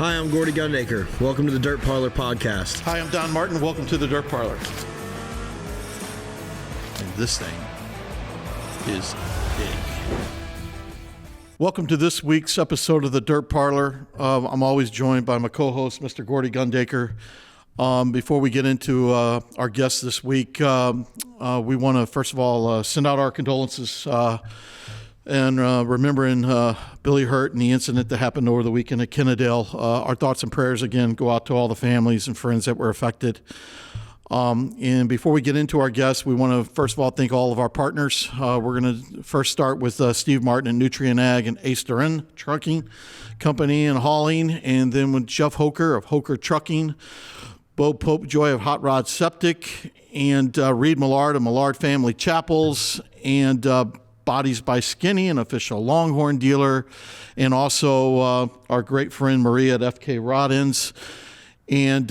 Hi, I'm Gordy Gundaker. Welcome to the Dirt Parlor Podcast. Hi, I'm Don Martin. Welcome to the Dirt Parlor. And this thing is big. Welcome to this week's episode of the Dirt Parlor. I'm always joined by my co-host, Mr. Gordy Gundaker. Before we get into our guest this week, we want to, first of all, send out our condolences and remembering Billy Hurt and the incident that happened over the weekend at Kennedale. Our thoughts and prayers, again, go out to all the families and friends that were affected. And before we get into our guests, we want to, first of all, thank all of our partners. We're going to first start with Steve Martin at Nutrien Ag and Ace Duran Trucking Company and Hauling, and then with Jeff Hoker of Hoker Trucking, Bo Popejoy of Hot Rod Septic, and Reed Millard of Millard Family Chapels, and Bodies by Skinny, an official Longhorn dealer, and also our great friend Maria at FK Rod-Ins. And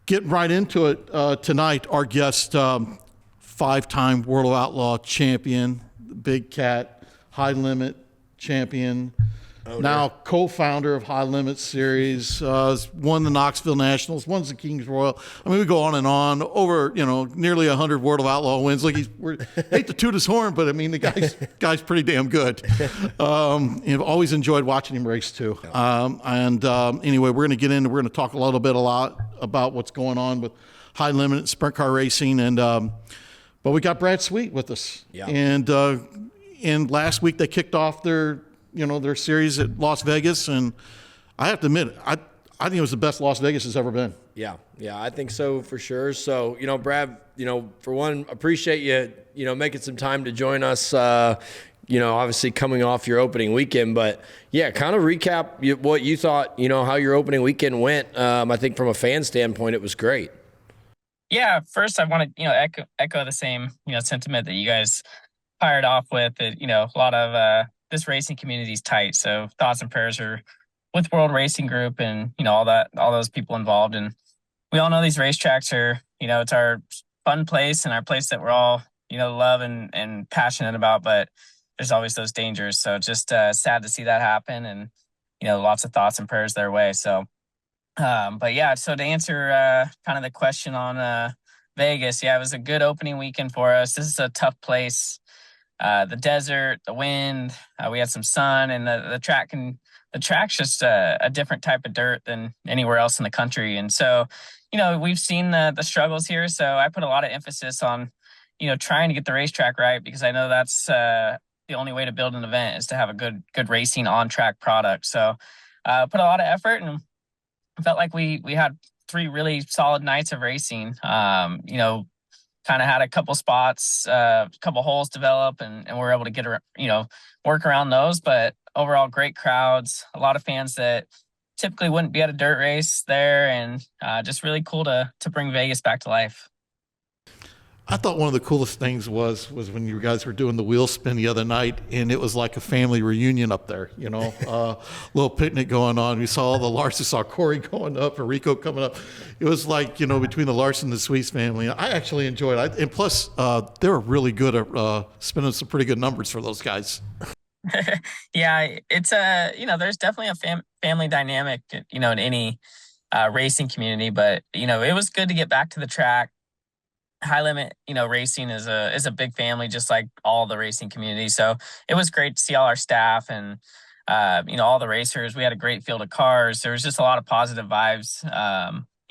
getting right into it tonight, our guest, five-time World of Outlaw champion, Big Cat, High Limit champion, now co-founder of High Limit Series, won the Knoxville Nationals, won the Kings Royal. I mean, we go on and on, over, nearly 100 World of Outlaw wins. Like, hate to toot his horn, but I mean, the guy's pretty damn good. I've always enjoyed watching him race too. Anyway, we're going to talk a lot about what's going on with High Limit sprint car racing, and but we got Brad Sweet with us. Yeah. And last week they kicked off their series at Las Vegas, and I have to admit, I think it was the best Las Vegas has ever been. Yeah, I think so for sure. So, Brad, for one, appreciate you, making some time to join us, obviously coming off your opening weekend, but yeah, kind of recap what you thought, how your opening weekend went. I think from a fan standpoint, it was great. Yeah, first I want to, echo the same, sentiment that you guys fired off with. A lot of, this racing community is tight, so thoughts and prayers are with World Racing Group and all those people involved. And we all know these racetracks are it's our fun place and our place that we're all love and passionate about, but there's always those dangers. So just sad to see that happen, and lots of thoughts and prayers their way. So but yeah, so to answer kind of the question on Vegas, yeah, it was a good opening weekend for us. This is a tough place. The desert, the wind, we had some sun, and the track's just a different type of dirt than anywhere else in the country. And so, we've seen the struggles here. So I put a lot of emphasis on, trying to get the racetrack right, because I know that's the only way to build an event is to have a good racing on track product. So put a lot of effort, and felt like we had 3 really solid nights of racing. Kind of had a couple spots, a couple holes develop, and we were able to get, work around those. But overall, great crowds, a lot of fans that typically wouldn't be at a dirt race there, and just really cool to bring Vegas back to life. I thought one of the coolest things was when you guys were doing the wheel spin the other night, and it was like a family reunion up there, little picnic going on. We saw all the Larson, saw Corey going up, Rico coming up. It was like, between the Larson and the Sweets family. I actually enjoyed it. And plus, they were really good at spinning some pretty good numbers for those guys. Yeah, it's there's definitely a family dynamic, in any racing community, but, it was good to get back to the track. High Limit, racing is a big family, just like all the racing community. So it was great to see all our staff and, all the racers. We had a great field of cars. There was just a lot of positive vibes,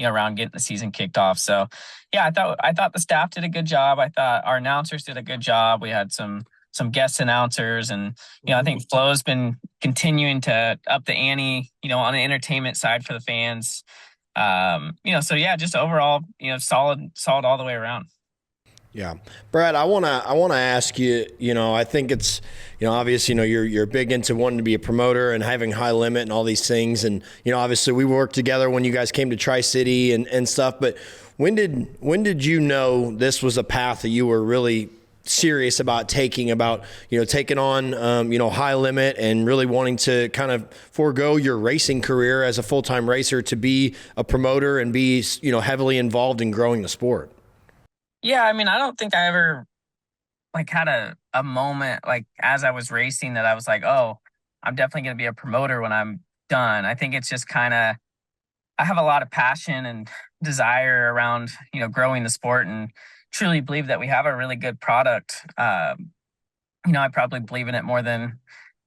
around getting the season kicked off. So yeah, I thought the staff did a good job. I thought our announcers did a good job. We had some guest announcers, and, I think Flo's been continuing to up the ante, on the entertainment side for the fans. So yeah, just overall, solid all the way around. Yeah. Brad, I want to ask you, I think it's, obviously, you're big into wanting to be a promoter and having High Limit and all these things. And, obviously we worked together when you guys came to Tri-City and stuff, but when did you know this was a path that you were really serious about taking on, High Limit and really wanting to kind of forego your racing career as a full-time racer to be a promoter and be, heavily involved in growing the sport? Yeah. I mean, I don't think I ever had a moment, as I was racing, that I was like, oh, I'm definitely going to be a promoter when I'm done. I think it's just kind of, I have a lot of passion and desire around, growing the sport, and truly believe that we have a really good product. I probably believe in it more than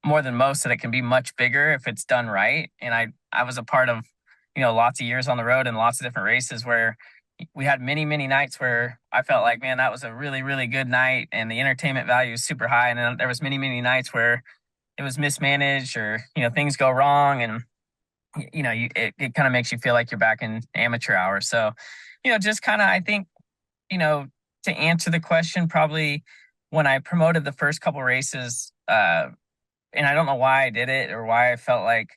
most, that it can be much bigger if it's done right. And I was a part of, lots of years on the road and lots of different races where we had many, many nights where I felt like, man, that was a really, really good night and the entertainment value is super high. And then there was many, many nights where it was mismanaged, or, things go wrong, and, it kind of makes you feel like you're back in amateur hours. So, just kind of, I think, to answer the question, probably when I promoted the first couple races, and I don't know why I did it or why I felt like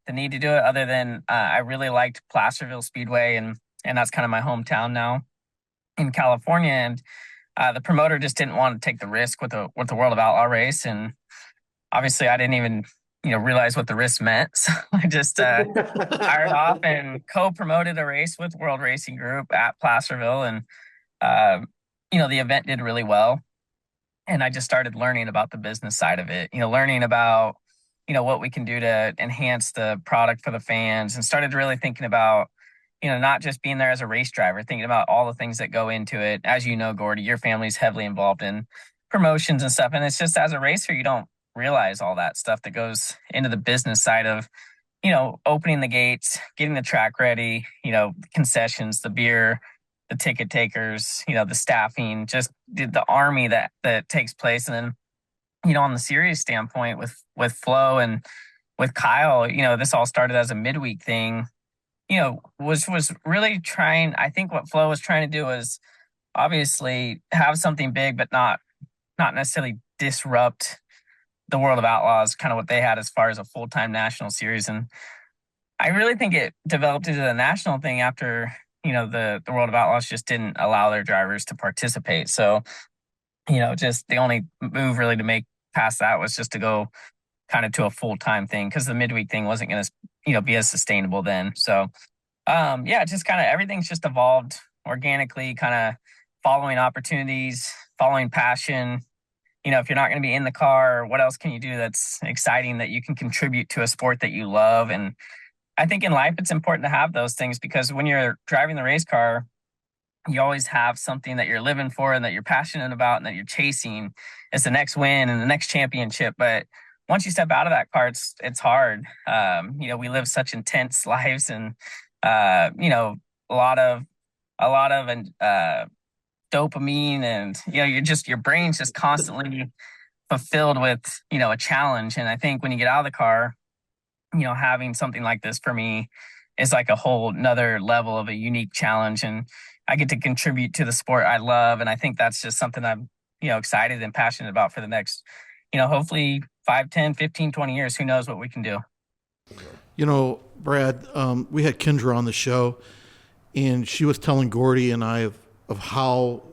the need to do it, other than I really liked Placerville Speedway, and that's kind of my hometown now in California. And the promoter just didn't want to take the risk with the World of Outlaw race, and obviously I didn't even realize what the risk meant. So I just fired off and co-promoted a race with World Racing Group at Placerville, and the event did really well. And I just started learning about the business side of it, learning about, what we can do to enhance the product for the fans, and started really thinking about, not just being there as a race driver, thinking about all the things that go into it. As you know, Gordy, your family's heavily involved in promotions and stuff. And it's just, as a racer, you don't realize all that stuff that goes into the business side of, opening the gates, getting the track ready, concessions, the beer, the ticket takers, the staffing, just the army that takes place. And then, on the serious standpoint with Flo and with Kyle, this all started as a midweek thing, was really trying. I think what Flo was trying to do was obviously have something big, but not necessarily disrupt the World of Outlaws, kind of what they had as far as a full-time national series. And I really think it developed into the national thing after, the World of Outlaws just didn't allow their drivers to participate. So, just the only move really to make past that was just to go kind of to a full-time thing, because the midweek thing wasn't going to, be as sustainable then. So, just kind of everything's just evolved organically, kind of following opportunities, following passion. If you're not going to be in the car, what else can you do that's exciting that you can contribute to a sport that you love? And I think in life, it's important to have those things, because when you're driving the race car, you always have something that you're living for and that you're passionate about and that you're chasing. It's the next win and the next championship. But once you step out of that car, it's hard. We live such intense lives, and, a lot of dopamine, and, your brain's just constantly fulfilled with, a challenge. And I think when you get out of the car, having something like this for me is like a whole nother level of a unique challenge, and I get to contribute to the sport I love. And I think that's just something I'm, excited and passionate about for the next, hopefully 5, 10, 15, 20 years. Who knows what we can do? Brad, we had Kendra on the show, and she was telling Gordy and I of how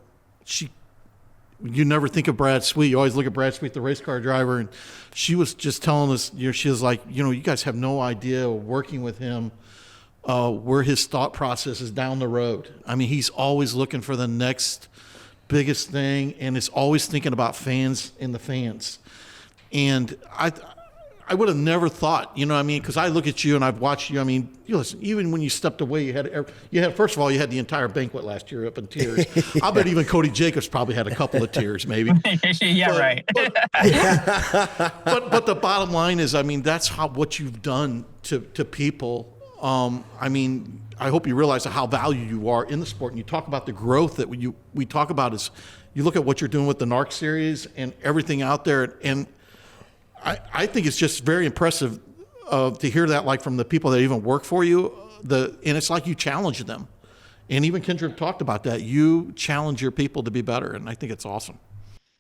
you never think of Brad Sweet. You always look at Brad Sweet, the race car driver, and she was just telling us, she was like, you guys have no idea working with him where his thought process is down the road. I mean, he's always looking for the next biggest thing, and is always thinking about fans and the fans. And I would have never thought, because I look at you and I've watched you. I mean, listen, even when you stepped away, you had first of all, you had the entire banquet last year up in tears. I bet even Cody Jacobs probably had a couple of tears, maybe. Yeah, right. But the bottom line is, that's what you've done to people. I hope you realize how valued you are in the sport, and you talk about the growth that we talk about. Is you look at what you're doing with the NARC series and everything out there, and I think it's just very impressive to hear that, like from the people that even work for you. And it's like you challenge them, and even Kendra talked about that. You challenge your people to be better, and I think it's awesome.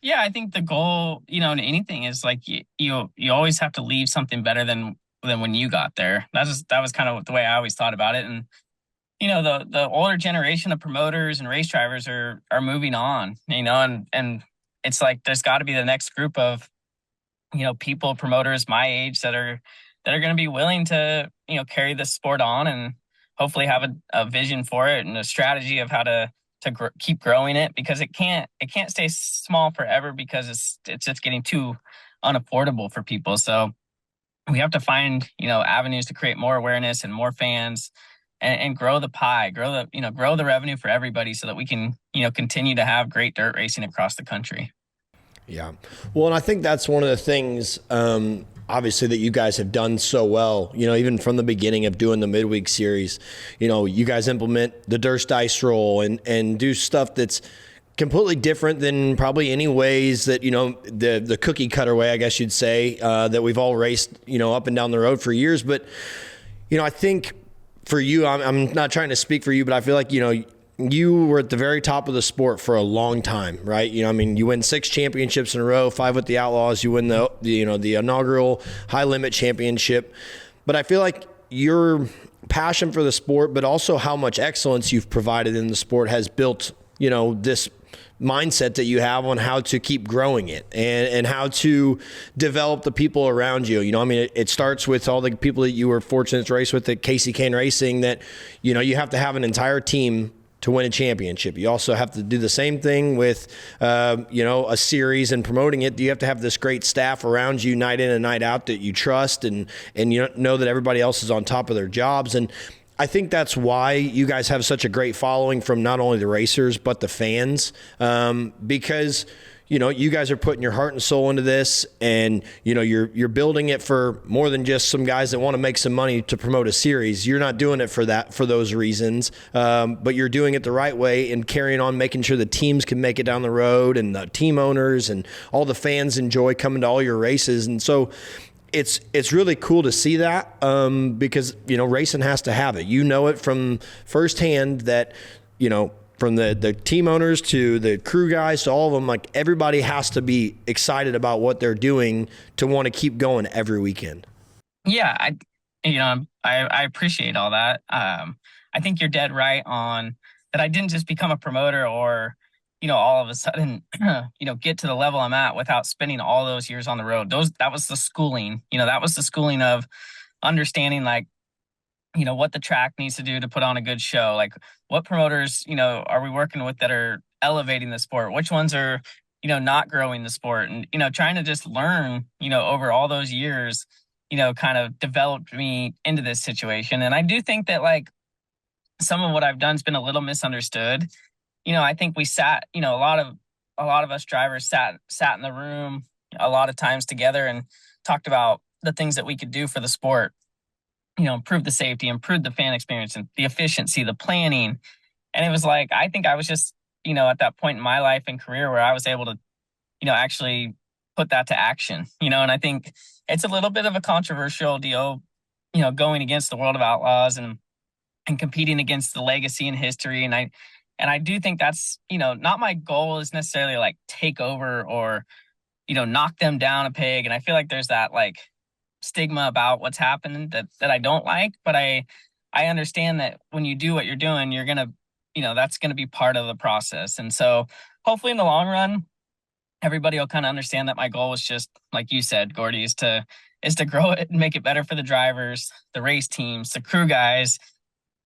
Yeah, I think the goal, in anything is like you always have to leave something better than when you got there. That was kind of the way I always thought about it. And the older generation of promoters and race drivers are moving on. And it's like there's got to be the next group of people, promoters my age that are going to be willing to, carry this sport on, and hopefully have a vision for it and a strategy of how to keep growing it, because it can't stay small forever, because it's just getting too unaffordable for people. So we have to find, avenues to create more awareness and more fans and grow the pie, grow the revenue for everybody so that we can, continue to have great dirt racing across the country. Yeah. Well, and I think that's one of the things, obviously, that you guys have done so well, even from the beginning of doing the midweek series. You guys implement the Durst dice roll and do stuff that's completely different than probably any ways that, the cookie cutter way, I guess you'd say, that we've all raced, up and down the road for years. But, I think for you, I'm not trying to speak for you, but I feel like, you were at the very top of the sport for a long time, right? You win 6 championships in a row, 5 with the Outlaws. You win the inaugural high limit championship. But I feel like your passion for the sport, but also how much excellence you've provided in the sport has built, this mindset that you have on how to keep growing it and how to develop the people around you. It starts with all the people that you were fortunate to race with at Casey Kane Racing, that, you have to have an entire team to win a championship. You also have to do the same thing with, a series and promoting it. You have to have this great staff around you night in and night out that you trust and you know that everybody else is on top of their jobs. And I think that's why you guys have such a great following from not only the racers, but the fans, because you guys are putting your heart and soul into this, and you're building it for more than just some guys that want to make some money to promote a series. You're not doing it for those reasons, but you're doing it the right way and carrying on, making sure the teams can make it down the road, and the team owners and all the fans enjoy coming to all your races. And so it's really cool to see that, because racing has to have it. It from firsthand that from the team owners to the crew guys to all of them, like, everybody has to be excited about what they're doing to want to keep going every weekend. Yeah, I appreciate all that. I think you're dead right on that. I didn't just become a promoter or, all of a sudden, get to the level I'm at without spending all those years on the road. That was the schooling. That was the schooling of understanding, like, what the track needs to do to put on a good show. Like, what promoters, are we working with that are elevating the sport? Which ones are, not growing the sport? And, trying to just learn, over all those years, kind of developed me into this situation. And I do think that, like, some of what I've done has been a little misunderstood. I think we sat, a lot of us drivers sat in the room a lot of times together and talked about the things that we could do for the sport. Improve the safety, improve the fan experience and the efficiency, the planning. And it was like, I think I was just, at that point in my life and career where I was able to, actually put that to action, and I think it's a little bit of a controversial deal, going against the World of Outlaws and competing against the legacy and history. And I do think that's, not my goal is necessarily like take over or, knock them down a peg. And I feel like there's that, like, stigma about what's happened that I don't like, but I understand that when you do what you're doing, you're going to, that's going to be part of the process. And so hopefully in the long run, everybody will kind of understand that my goal is just, like you said, Gordy, is to grow it and make it better for the drivers, the race teams, the crew guys,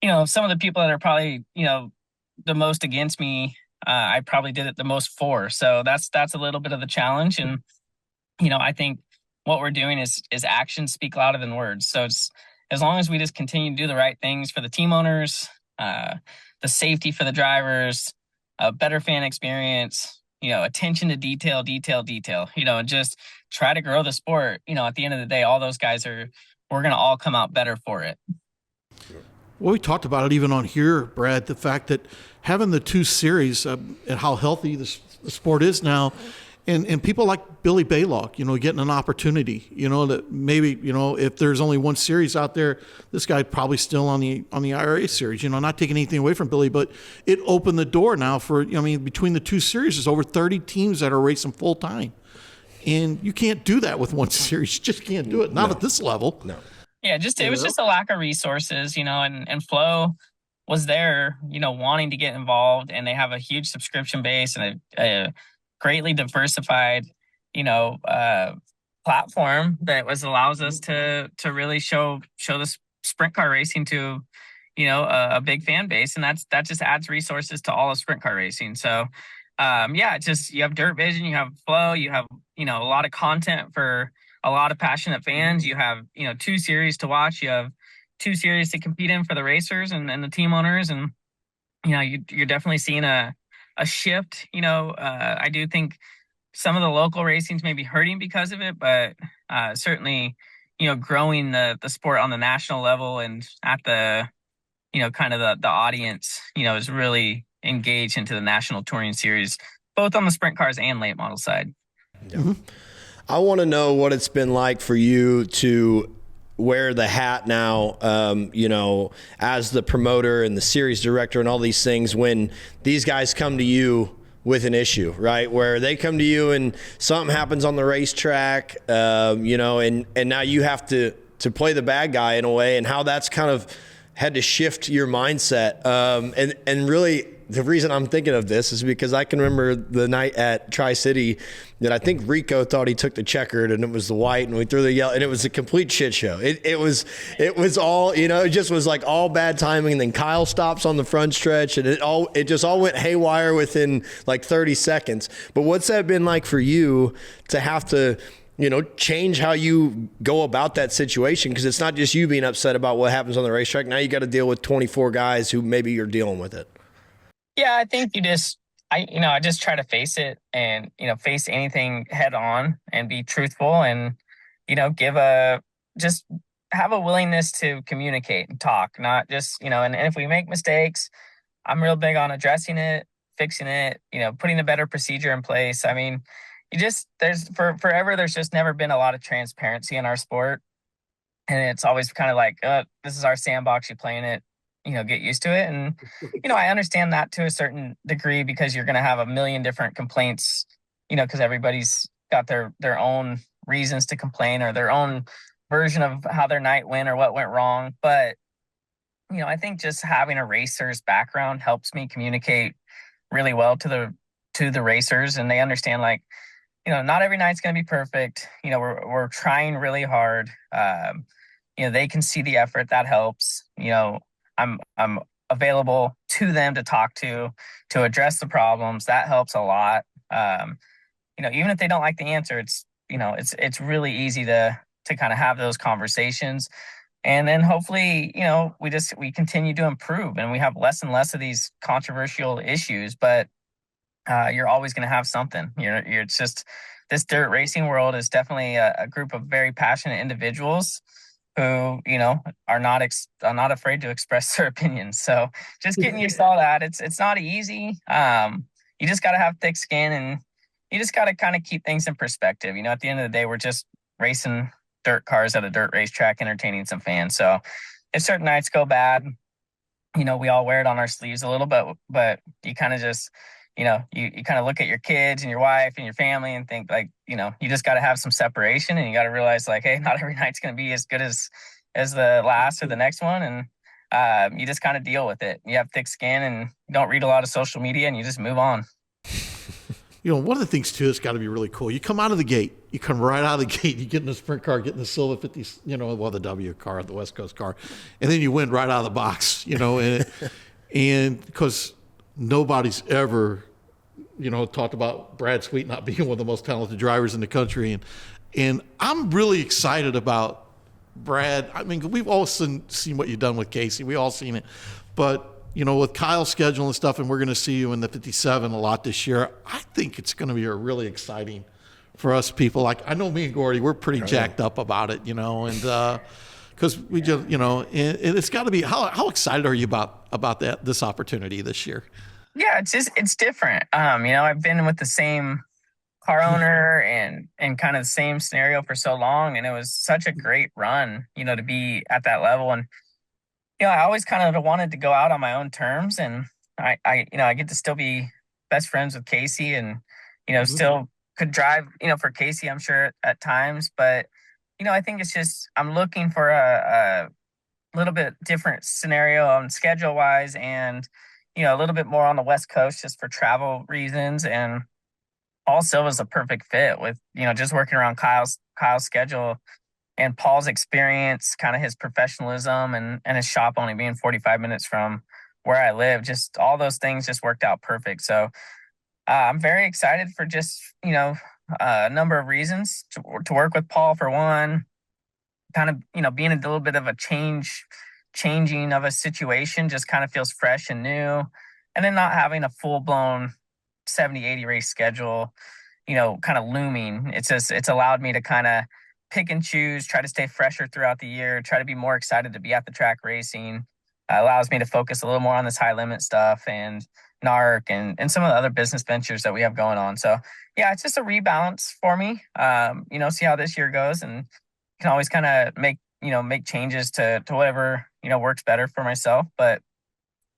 some of the people that are probably, the most against me, I probably did it the most for. So that's a little bit of the challenge. And, I think what we're doing is actions speak louder than words. So it's, as long as we just continue to do the right things for the team owners, the safety for the drivers, a better fan experience, attention to detail, and just try to grow the sport. At the end of the day, all those guys we're going to all come out better for it. Well, we talked about it even on here, Brad, the fact that having the 2 series and how healthy the sport is now, and people like Billy Baylock, getting an opportunity, that maybe, if there's only 1 series out there, this guy probably still on the IRA series, not taking anything away from Billy, but it opened the door now for, between the 2 series, there's over 30 teams that are racing full time. And you can't do that with 1 series. You just can't do it. Not at this level. No. Yeah, it was just a lack of resources, and Flo was there, wanting to get involved, and they have a huge subscription base and a greatly diversified, platform that allows us to really show the sprint car racing to, a big fan base, and that just adds resources to all of sprint car racing. So, it's just, you have Dirt Vision, you have Flo, you have, a lot of content for a lot of passionate fans. You have, two series to watch. You have two series to compete in for the racers and the team owners. And, you're definitely seeing a shift. I do think some of the local racing's maybe hurting because of it, but certainly, growing the sport on the national level and at the, kind of the audience, is really engaged into the national touring series, both on the sprint cars and late model side. Yeah. Mm-hmm. I want to know what it's been like for you to wear the hat now, as the promoter and the series director and all these things, when these guys come to you with an issue, right? Where they come to you and something happens on the racetrack, and now you have to play the bad guy in a way, and how that's kind of had to shift your mindset. And really, the reason I'm thinking of this is because I can remember the night at Tri-City that I think Rico thought he took the checkered and it was the white, and we threw the yellow, and it was a complete shit show. It was all, it just was like all bad timing. And then Kyle stops on the front stretch, and it just all went haywire within like 30 seconds. But what's that been like for you to have to, change how you go about that situation? Because it's not just you being upset about what happens on the racetrack. Now you got to deal with 24 guys who maybe you're dealing with it. Yeah, I think I just try to face it and, face anything head on and be truthful and, just have a willingness to communicate and talk, not just, and if we make mistakes, I'm real big on addressing it, fixing it, putting a better procedure in place. I mean, forever, there's just never been a lot of transparency in our sport. And it's always kind of like, this is our sandbox, you play in it, get used to it. And, I understand that to a certain degree, because you're going to have a million different complaints, because everybody's got their own reasons to complain or their own version of how their night went or what went wrong. But, I think just having a racer's background helps me communicate really well to the racers, and they understand, like, not every night's going to be perfect. We're trying really hard. They can see the effort that helps. I'm available to them to talk to address the problems. That helps a lot. Even if they don't like the answer, it's really easy to kind of have those conversations. And then hopefully, we continue to improve and we have less and less of these controversial issues, but you're always going to have something. It's just, this dirt racing world is definitely a group of very passionate individuals who, are not afraid to express their opinions. So just getting used to all that, it's not easy. You just got to have thick skin, and you just got to kind of keep things in perspective. At the end of the day, we're just racing dirt cars at a dirt racetrack, entertaining some fans. So if certain nights go bad, we all wear it on our sleeves a little bit, but you kind of just, you kind of look at your kids and your wife and your family and think, like, you just got to have some separation, and you got to realize, like, hey, not every night's going to be as good as the last or the next one. And you just kind of deal with it. You have thick skin and you don't read a lot of social media, and you just move on. One of the things too, it's got to be really cool. You come out of the gate, you come right out of the gate, you get in the sprint car, get in the Silva 50, the W car, the West Coast car, and then you win right out of the box, and because nobody's ever, talked about Brad Sweet not being one of the most talented drivers in the country. And I'm really excited about Brad. I mean, we've all seen what you've done with Casey. We all seen it. But, with Kyle's schedule and stuff, and we're going to see you in the 57 a lot this year, I think it's going to be a really exciting for us people. Like, I know me and Gordy, we're pretty jacked up about it, and because we just, and it's got to be, how excited are you about this opportunity this year? Yeah, it's different. I've been with the same car owner and kind of the same scenario for so long, and it was such a great run, to be at that level. And, I always kind of wanted to go out on my own terms, and I get to still be best friends with Casey, and, still could drive, for Casey, I'm sure at times, but, I think it's just, I'm looking for a little bit different scenario on schedule wise, and, a little bit more on the West Coast just for travel reasons. And also was a perfect fit with, just working around Kyle's schedule and Paul's experience, kind of his professionalism and his shop only being 45 minutes from where I live. Just all those things just worked out perfect. So I'm very excited for just, a number of reasons to work with Paul. For one, kind of, being a little bit of a changing of a situation, just kind of feels fresh and new. And then not having a full blown 70, 80 race schedule, kind of looming. It's allowed me to kind of pick and choose, try to stay fresher throughout the year, try to be more excited to be at the track racing. Allows me to focus a little more on this high limit stuff and NARC and some of the other business ventures that we have going on. So yeah, it's just a rebalance for me. See how this year goes, and can always kind of make changes to whatever, works better for myself. But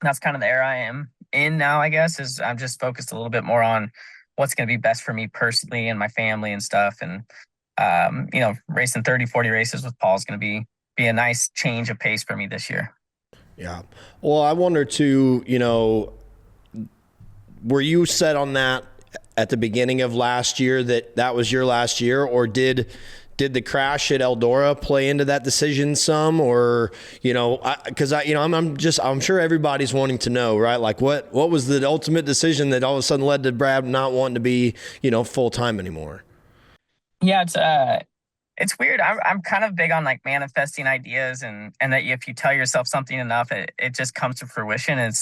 that's kind of the era I am in now, I guess, is I'm just focused a little bit more on what's going to be best for me personally and my family and stuff. And, racing 30, 40 races with Paul is going to be a nice change of pace for me this year. Yeah. Well, I wonder too, were you set on that at the beginning of last year that was your last year, or did the crash at Eldora play into that decision some, or, because I'm sure everybody's wanting to know, right? Like what was the ultimate decision that all of a sudden led to Brad not wanting to be, full time anymore? Yeah, it's weird. I'm kind of big on like manifesting ideas and that if you tell yourself something enough, it just comes to fruition. And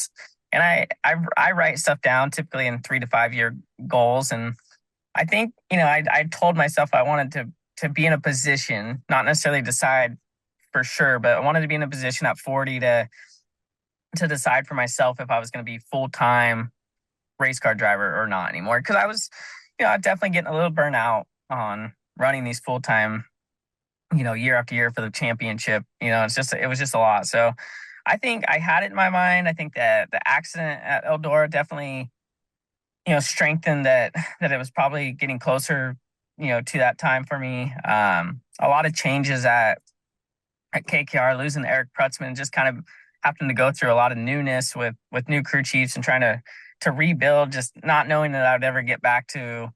I write stuff down typically in 3 to 5 year goals. And I think, I told myself I wanted to be in a position, not necessarily decide for sure, but I wanted to be in a position at 40 to decide for myself if I was going to be full-time race car driver or not anymore. Cause I was, definitely getting a little burnout on running these full-time, year after year for the championship. It was just a lot. So I think I had it in my mind. I think that the accident at Eldora definitely, strengthened that it was probably getting closer, to that time for me. A lot of changes at KKR, losing Eric Prutzman, just kind of having to go through a lot of newness with new crew chiefs and trying to rebuild, just not knowing that I would ever get back to,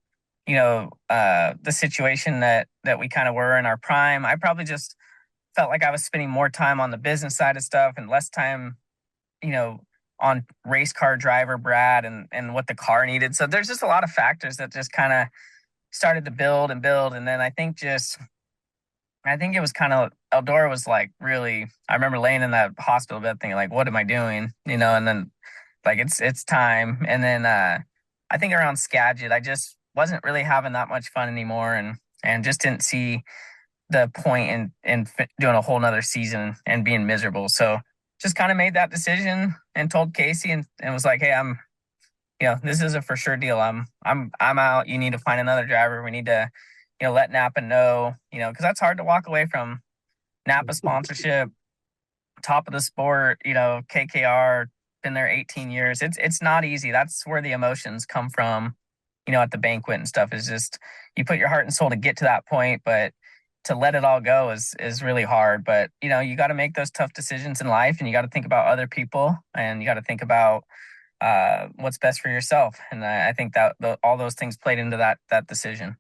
the situation that we kind of were in our prime. I probably just felt like I was spending more time on the business side of stuff and less time, on race car driver Brad and what the car needed. So there's just a lot of factors that just kind of started to build. And then I think it was kind of, Eldora was like really, I remember laying in that hospital bed thinking like, what am I doing? And then like, it's time. And then I think around Skagit, I just wasn't really having that much fun anymore and just didn't see the point in doing a whole nother season and being miserable. So just kind of made that decision and told Casey and was like, hey, this is a for sure deal. I'm out. You need to find another driver. We need to, let Napa know, cause that's hard to walk away from Napa sponsorship, top of the sport, KKR, been there 18 years. It's not easy. That's where the emotions come from, at the banquet and stuff. Is just, you put your heart and soul to get to that point, but to let it all go is really hard. But, you got to make those tough decisions in life, and you got to think about other people, and you got to think about what's best for yourself. And I think that all those things played into that decision.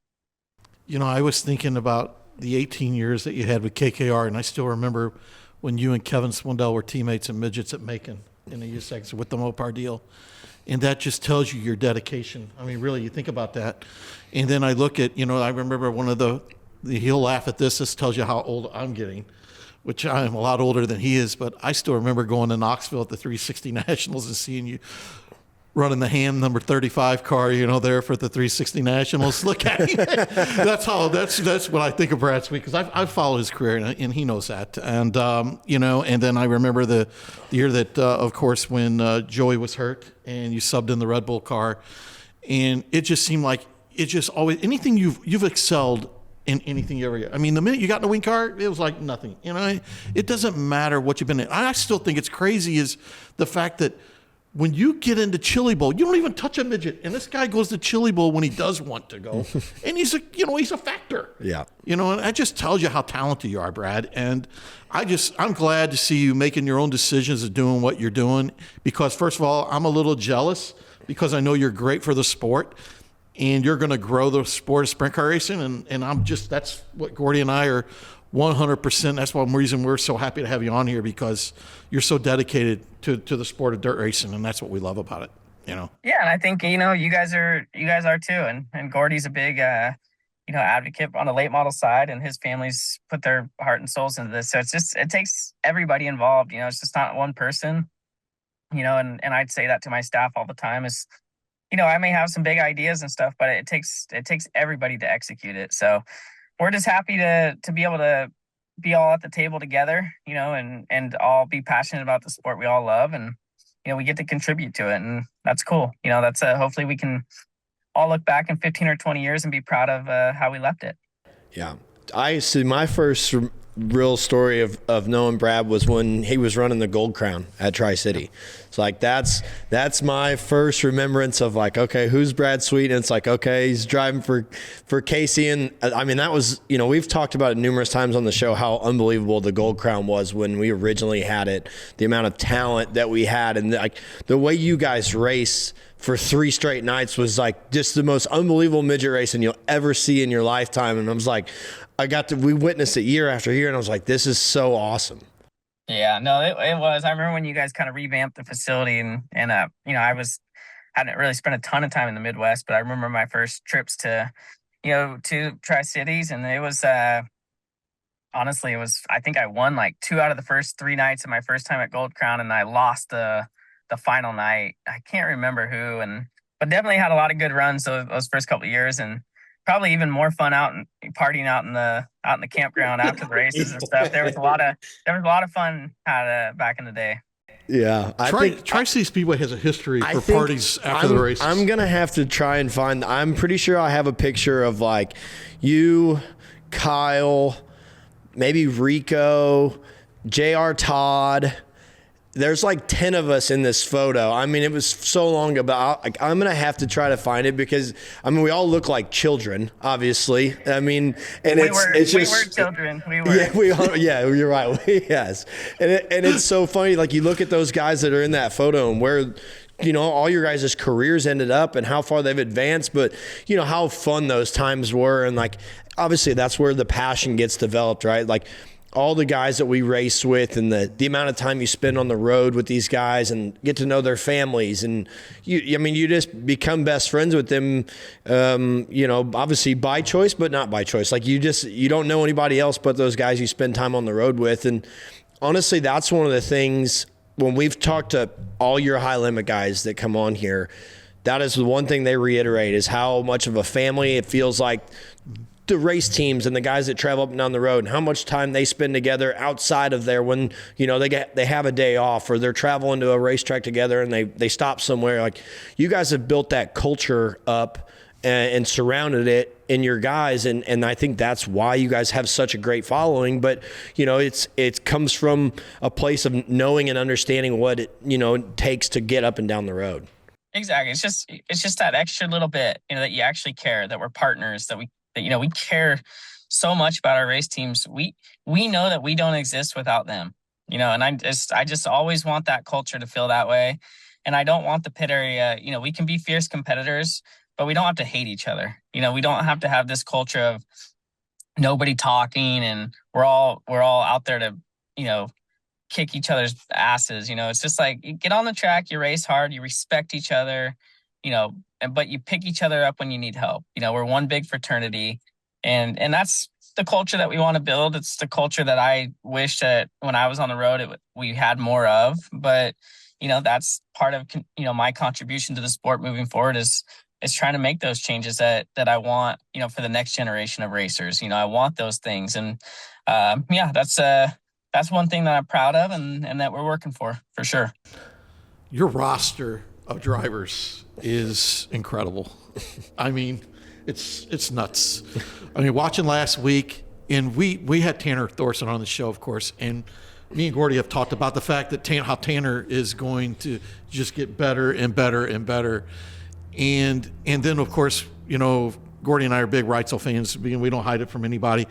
I was thinking about the 18 years that you had with KKR, and I still remember when you and Kevin Swindell were teammates in midgets at Macon in the U6 with the Mopar deal. And that just tells you your dedication. I mean, really, you think about that. And then I look at, I remember one of he'll laugh at this. This tells you how old I'm getting, which I'm a lot older than he is. But I still remember going to Knoxville at the 360 Nationals and seeing you running the Ham number 35 car, there for the 360 Nationals. Look at him. That's what I think of Brad Sweet, because I follow his career and he knows that. And, and then I remember the year that, of course, when Joey was hurt and you subbed in the Red Bull car, and it just seemed like it just always, anything you've excelled in anything you ever get. I mean, the minute you got in a wing car, it was like nothing. It doesn't matter what you've been in. I still think it's crazy is the fact that when you get into Chili Bowl, you don't even touch a midget. And this guy goes to Chili Bowl when he does want to go. And he's a factor. Yeah. And that just tells you how talented you are, Brad. And I'm glad to see you making your own decisions and doing what you're doing, because first of all, I'm a little jealous because I know you're great for the sport and you're going to grow the sport of sprint car racing. And that's what Gordy and I are 100%. That's one reason we're so happy to have you on here, because you're so dedicated to the sport of dirt racing, and that's what we love about it. Yeah, and I think you guys are too, and Gordy's a big advocate on the late model side, and his family's put their heart and souls into this. So it takes everybody involved. It's just not one person. And I'd say that to my staff all the time is, I may have some big ideas and stuff, but it takes everybody to execute it. So we're just happy to be able to be all at the table together, and all be passionate about the sport we all love, and we get to contribute to it, and that's cool. That's hopefully we can all look back in 15 or 20 years and be proud of how we left it. Yeah. I see my first real story of knowing Brad was when he was running the Gold Crown at Tri-City. It's like, that's my first remembrance of like, okay, who's Brad Sweet? And it's like, okay, he's driving for Casey. And I mean, that was, we've talked about it numerous times on the show, how unbelievable the Gold Crown was when we originally had it, the amount of talent that we had. And like the way you guys race for 3 straight nights was like just the most unbelievable midget racing you'll ever see in your lifetime. And I was like, we witnessed it year after year, and I was like, this is so awesome. Yeah, no, it was. I remember when you guys kind of revamped the facility, and I hadn't really spent a ton of time in the Midwest, but I remember my first trips to Tri-Cities, and it was honestly, I think I won like 2 out of the first 3 nights of my first time at Gold Crown, and I lost the final night. I can't remember who, but definitely had a lot of good runs those first couple of years, and probably even more fun out and partying out in the campground after the races and stuff. There was a lot of fun back in the day. Yeah, Tri-City Speedway has a history for parties after the races. I'm gonna have to try and find. I'm pretty sure I have a picture of like you, Kyle, maybe Rico, J.R. Todd. There's like 10 of us in this photo. I mean, it was so long ago. I'm going to have to try to find it because, I mean, we all look like children, obviously. I mean, and we were children. We were. Yeah, you're right. Yes. And it's so funny. Like, you look at those guys that are in that photo and where, all your guys' careers ended up and how far they've advanced, but, how fun those times were. And, like, obviously that's where the passion gets developed, right? Like, all the guys that we race with and the amount of time you spend on the road with these guys and get to know their families. And you just become best friends with them, obviously by choice, but not by choice. Like you don't know anybody else but those guys you spend time on the road with. And honestly, that's one of the things when we've talked to all your high limit guys that come on here, that is the one thing they reiterate is how much of a family it feels like the race teams and the guys that travel up and down the road and how much time they spend together outside of there when, they have a day off or they're traveling to a racetrack together and they stop somewhere. Like you guys have built that culture up and surrounded it in your guys. And I think that's why you guys have such a great following. But, it comes from a place of knowing and understanding what it takes to get up and down the road. Exactly. It's just that extra little bit, that you actually care, that we're partners, that we care so much about our race teams. We know that we don't exist without them, and I just always want that culture to feel that way. And I don't want the pit area, we can be fierce competitors, but we don't have to hate each other. We don't have to have this culture of nobody talking and we're all out there to, kick each other's asses. It's just like you get on the track, you race hard, you respect each other, but you pick each other up when you need help. We're one big fraternity, and that's the culture that we want to build. It's the culture that I wish that when I was on the road, we had more of. But that's part of my contribution to the sport moving forward is trying to make those changes that I want for the next generation of racers. I want those things, and that's one thing that I'm proud of, and that we're working for sure. Your roster of drivers is incredible. I mean, it's nuts. I mean, watching last week, and we had Tanner Thorson on the show, of course, and me and Gordy have talked about the fact that how Tanner is going to just get better and better and better. And then, of course, Gordy and I are big Reitzel fans. We don't hide it from anybody.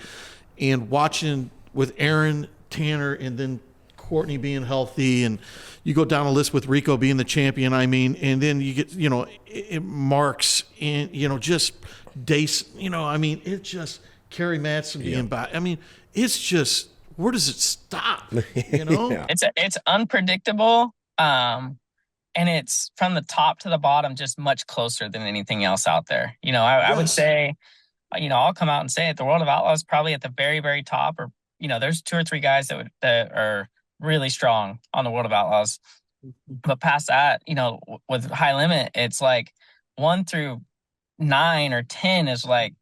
And watching with Aaron, Tanner, and then Courtney being healthy, and you go down the list with Rico being the champion, I mean, and then you get, Marks and, just Dace, I mean, it's just Kerry Madsen being back. I mean, it's just, where does it stop? Yeah. It's unpredictable. and it's from the top to the bottom, just much closer than anything else out there. I would say, I'll come out and say it. The World of Outlaws probably at the very, very top, or there's 2 or 3 guys that are really strong on the World of Outlaws. But past that, with High Limit, it's like 1 through 9 or 10 is like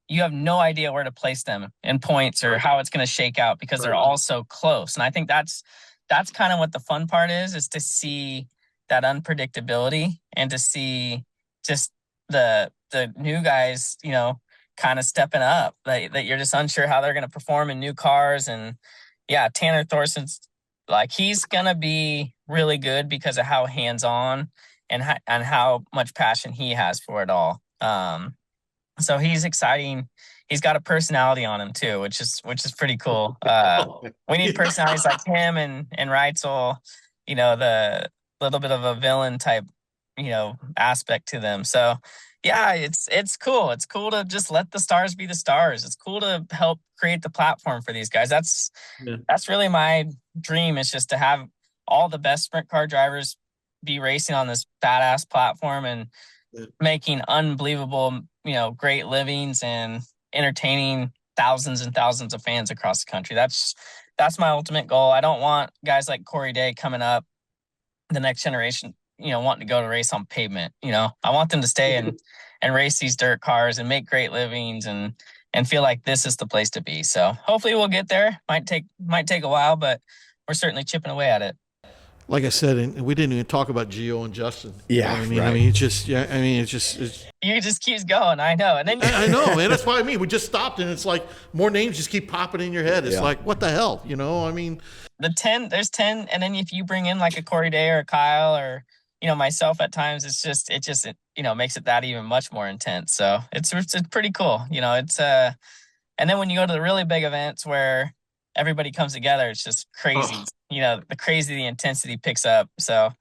you have no idea where to place them in points or how it's going to shake out because they're all so close. And I think that's kind of what the fun part is to see that unpredictability and to see just the new guys, kind of stepping up, that you're just unsure how they're going to perform in new cars. And yeah, Tanner Thorson's like, he's going to be really good because of how hands-on and how much passion he has for it all. So he's exciting. He's got a personality on him too, which is pretty cool. We need personalities like him and Reitzel, the little bit of a villain type, aspect to them. So yeah, it's cool. It's cool to just let the stars be the stars. It's cool to help create the platform for these guys. That's really my dream, is just to have all the best sprint car drivers be racing on this badass platform and making unbelievable, great livings and entertaining thousands and thousands of fans across the country. That's my ultimate goal. I don't want guys like Corey Day coming up, the next generation, wanting to go to race on pavement. I want them to stay and race these dirt cars and make great livings and feel like this is the place to be. So hopefully we'll get there. Might take a while, but we're certainly chipping away at it. Like I said, and we didn't even talk about Gio and Justin. Yeah, I mean, right. it just You just keeps going. I know. And then I know, man. That's what I mean. We just stopped, and it's like more names just keep popping in your head. It's like, what the hell, I mean, there's 10, and then if you bring in like a Corey Day or a Kyle or myself at times, it just makes it that even much more intense. So it's pretty cool. It's and then when you go to the really big events where everybody comes together, it's just crazy. The intensity picks up. So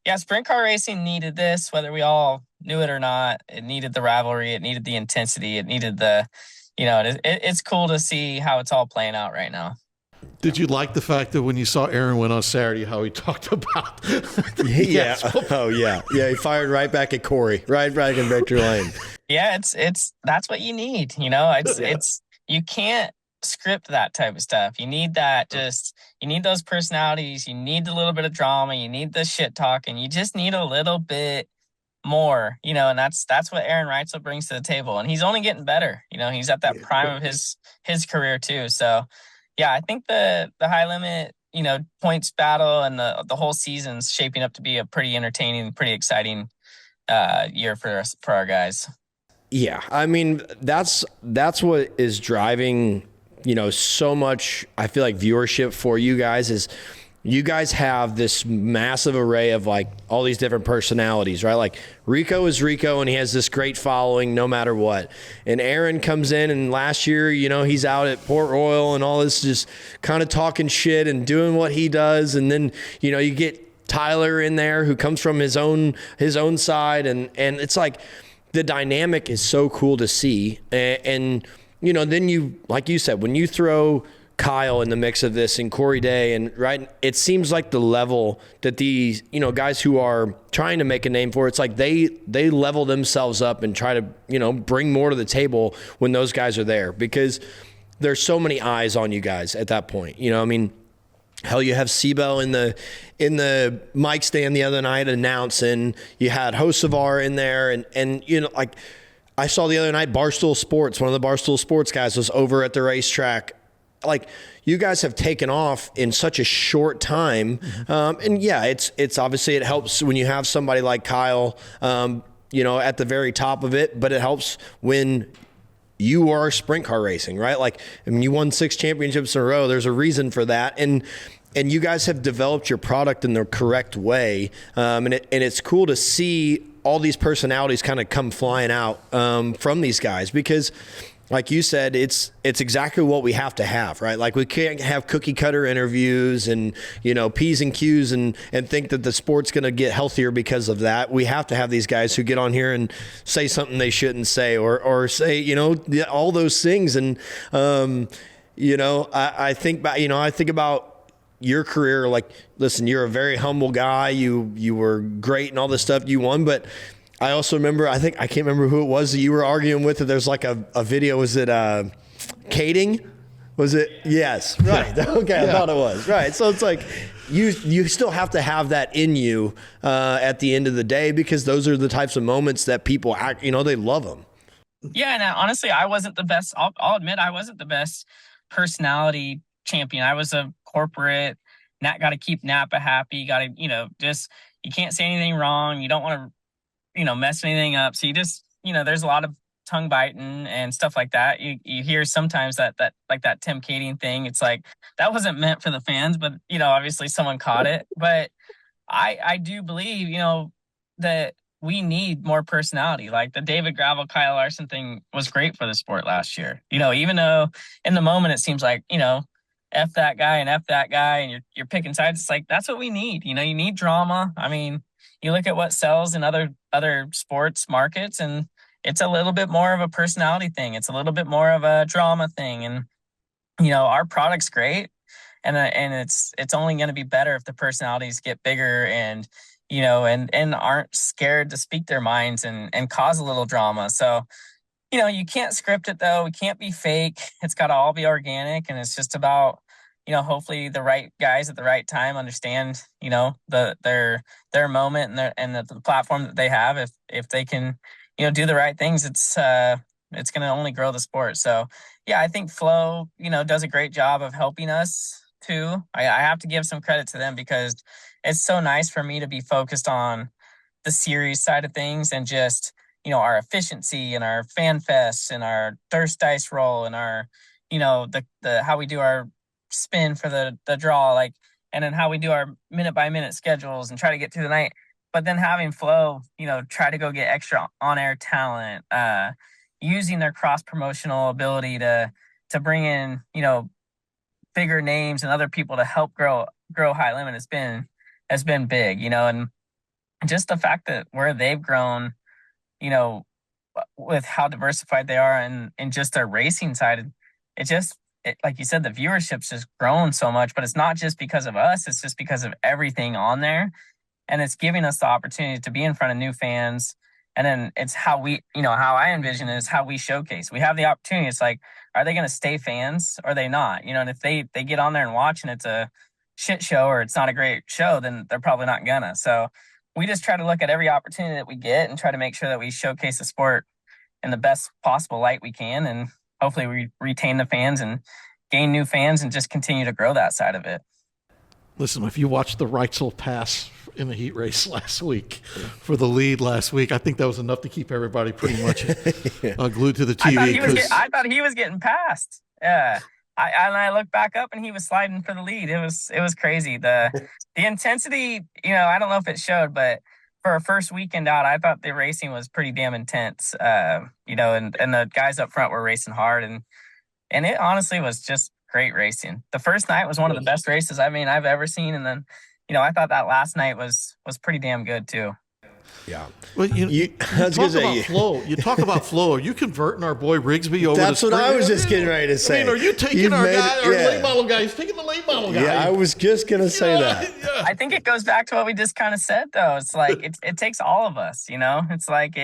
yeah, sprint car racing needed this, whether we all knew it or not. It needed the rivalry. It needed the intensity. It needed it's cool to see how it's all playing out right now. Did you like the fact that when you saw Aaron win on Saturday, how he talked about Yeah. Oh yeah. Yeah. He fired right back at Corey, right back in victory lane. Yeah. That's what you need. You can't script that type of stuff. You need you need those personalities. You need a little bit of drama. You need the shit talk, and you just need a little bit more, and that's what Aaron Reitzel brings to the table. And he's only getting better. He's at that prime of his career too. So yeah, I think the High Limit, points battle and the whole season's shaping up to be a pretty entertaining, pretty exciting year for our guys. Yeah. I mean, that's what is driving, so much, I feel like, viewership for you guys is you guys have this massive array of like all these different personalities, right? Like Rico is Rico and he has this great following no matter what. And Aaron comes in, and last year, he's out at Port Royal and all this, just kind of talking shit and doing what he does. And then, you get Tyler in there who comes from his own side. And it's like the dynamic is so cool to see. And then you, like you said, when you throw Kyle in the mix of this and Corey Day, and right, it seems like the level that these, guys who are trying to make a name for, it's like they level themselves up and try to, bring more to the table when those guys are there, because there's so many eyes on you guys at that point. Hell, you have Seabell in the mic stand the other night announcing. You had Hocevar in there, and like I saw the other night, Barstool Sports, one of the Barstool Sports guys was over at the racetrack. Like, you guys have taken off in such a short time. And yeah, it's obviously, it helps when you have somebody like Kyle, at the very top of it, but it helps when you are sprint car racing, right? Like, I mean, you won 6 championships in a row. There's a reason for that. And you guys have developed your product in the correct way. And it's cool to see all these personalities kind of come flying out from these guys, because like you said, it's exactly what we have to have, right? Like, we can't have cookie cutter interviews and, P's and Q's and think that the sport's going to get healthier because of that. We have to have these guys who get on here and say something they shouldn't say, or say, all those things. And, I think about, your career, like, listen, you're a very humble guy. You were great and all this stuff you won, but I also remember, I can't remember who it was that you were arguing with. There's like a video. Was it Kading? Was it? Yes. Right. Okay. Yeah. I thought it was. Right. So it's like you still have to have that in you at the end of the day, because those are the types of moments that people act, they love them. Yeah. And honestly, I wasn't the best. I'll admit I wasn't the best personality champion. I was a corporate, got to keep Napa happy. Got to, just, you can't say anything wrong. You don't want to, mess anything up. So you just, there's a lot of tongue biting and stuff like that. You hear sometimes that like that Tim Kading thing. It's like, that wasn't meant for the fans, but obviously someone caught it. But I do believe, that we need more personality. Like the David Gravel, Kyle Larson thing was great for the sport last year. Even though in the moment it seems like, F that guy and F that guy, and you're picking sides. It's like, that's what we need. You need drama. I mean, you look at what sells in other sports markets, and it's a little bit more of a personality thing. It's a little bit more of a drama thing. And, our product's great. And it's only going to be better if the personalities get bigger and, and aren't scared to speak their minds and cause a little drama. So, you can't script it though. We can't be fake. It's got to all be organic. And it's just about, hopefully the right guys at the right time understand, their moment and the platform that they have. If they can, do the right things, it's going to only grow the sport. So yeah, I think Flo, does a great job of helping us too. I have to give some credit to them, because it's so nice for me to be focused on the series side of things and just, our efficiency and our fan fests and our Durst dice roll and our, the how we do our spin for the draw, and then how we do our minute by minute schedules and try to get through the night. But then having Flo, try to go get extra on-air talent, using their cross-promotional ability to bring in, bigger names and other people to help grow High Limit has been big, and just the fact that where they've grown, with how diversified they are and just their racing side, like you said, the viewership's just grown so much. But it's not just because of us; it's just because of everything on there. And it's giving us the opportunity to be in front of new fans. And then it's how we, how I envision it is how we showcase. We have the opportunity. It's like, are they going to stay fans or are they not? And if they get on there and watch and it's a shit show or it's not a great show, then they're probably not gonna. So we just try to look at every opportunity that we get and try to make sure that we showcase the sport in the best possible light we can. And hopefully we retain the fans and gain new fans and just continue to grow that side of it. Listen, if you watched the Reitzel pass in the heat race last week for the lead last week, I think that was enough to keep everybody pretty much glued to the TV. I thought he was getting passed. Yeah. I looked back up and he was sliding for the lead. It was crazy. The intensity, I don't know if it showed, but for a first weekend out, I thought the racing was pretty damn intense. And the guys up front were racing hard, and it honestly was just great racing. The first night was one of the best races I've ever seen, and then I thought that last night was pretty damn good too. Yeah. Well, you talk about Flo. You talk about Flo. Are you converting our boy Rigsby over? That's what I was just getting ready to say. Are you taking our late model guy? He's taking the late model guy. Yeah, I was just gonna say that. Yeah. I think it goes back to what we just kind of said, though. It's like it takes all of us. It's like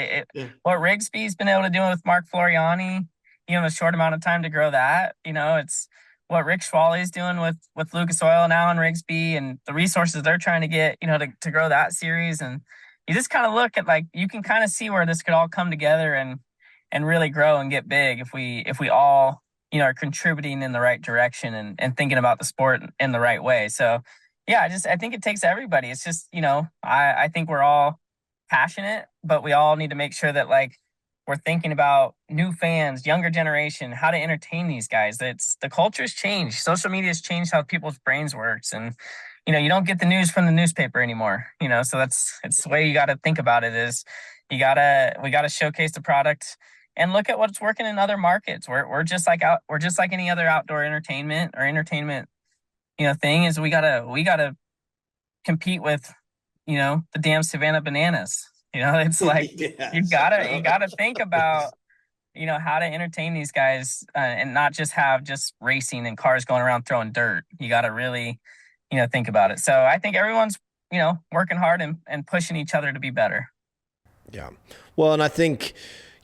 what Rigsby's been able to do with Mark Floriani. In a short amount of time to grow that. It's what Rick Schwally's doing with Lucas Oil and Alan Rigsby and the resources they're trying to get, to grow that series. And you just kind of look at you can kind of see where this could all come together and really grow and get big if we all, are contributing in the right direction and thinking about the sport in the right way. So yeah, I think it takes everybody. It's just, I think we're all passionate, but we all need to make sure that we're thinking about new fans, younger generation, how to entertain these guys. The culture's changed. Social media's changed how people's brains works. And, you don't get the news from the newspaper anymore, so it's the way you got to think about it is we got to showcase the product and look at what's working in other markets. We're just like any other outdoor entertainment thing is we got to compete with, the damn Savannah Bananas. It's like you gotta think about, how to entertain these guys and not just have just racing and cars going around throwing dirt. You got to really, think about it. So I think everyone's, working hard and pushing each other to be better. Yeah. Well, and I think,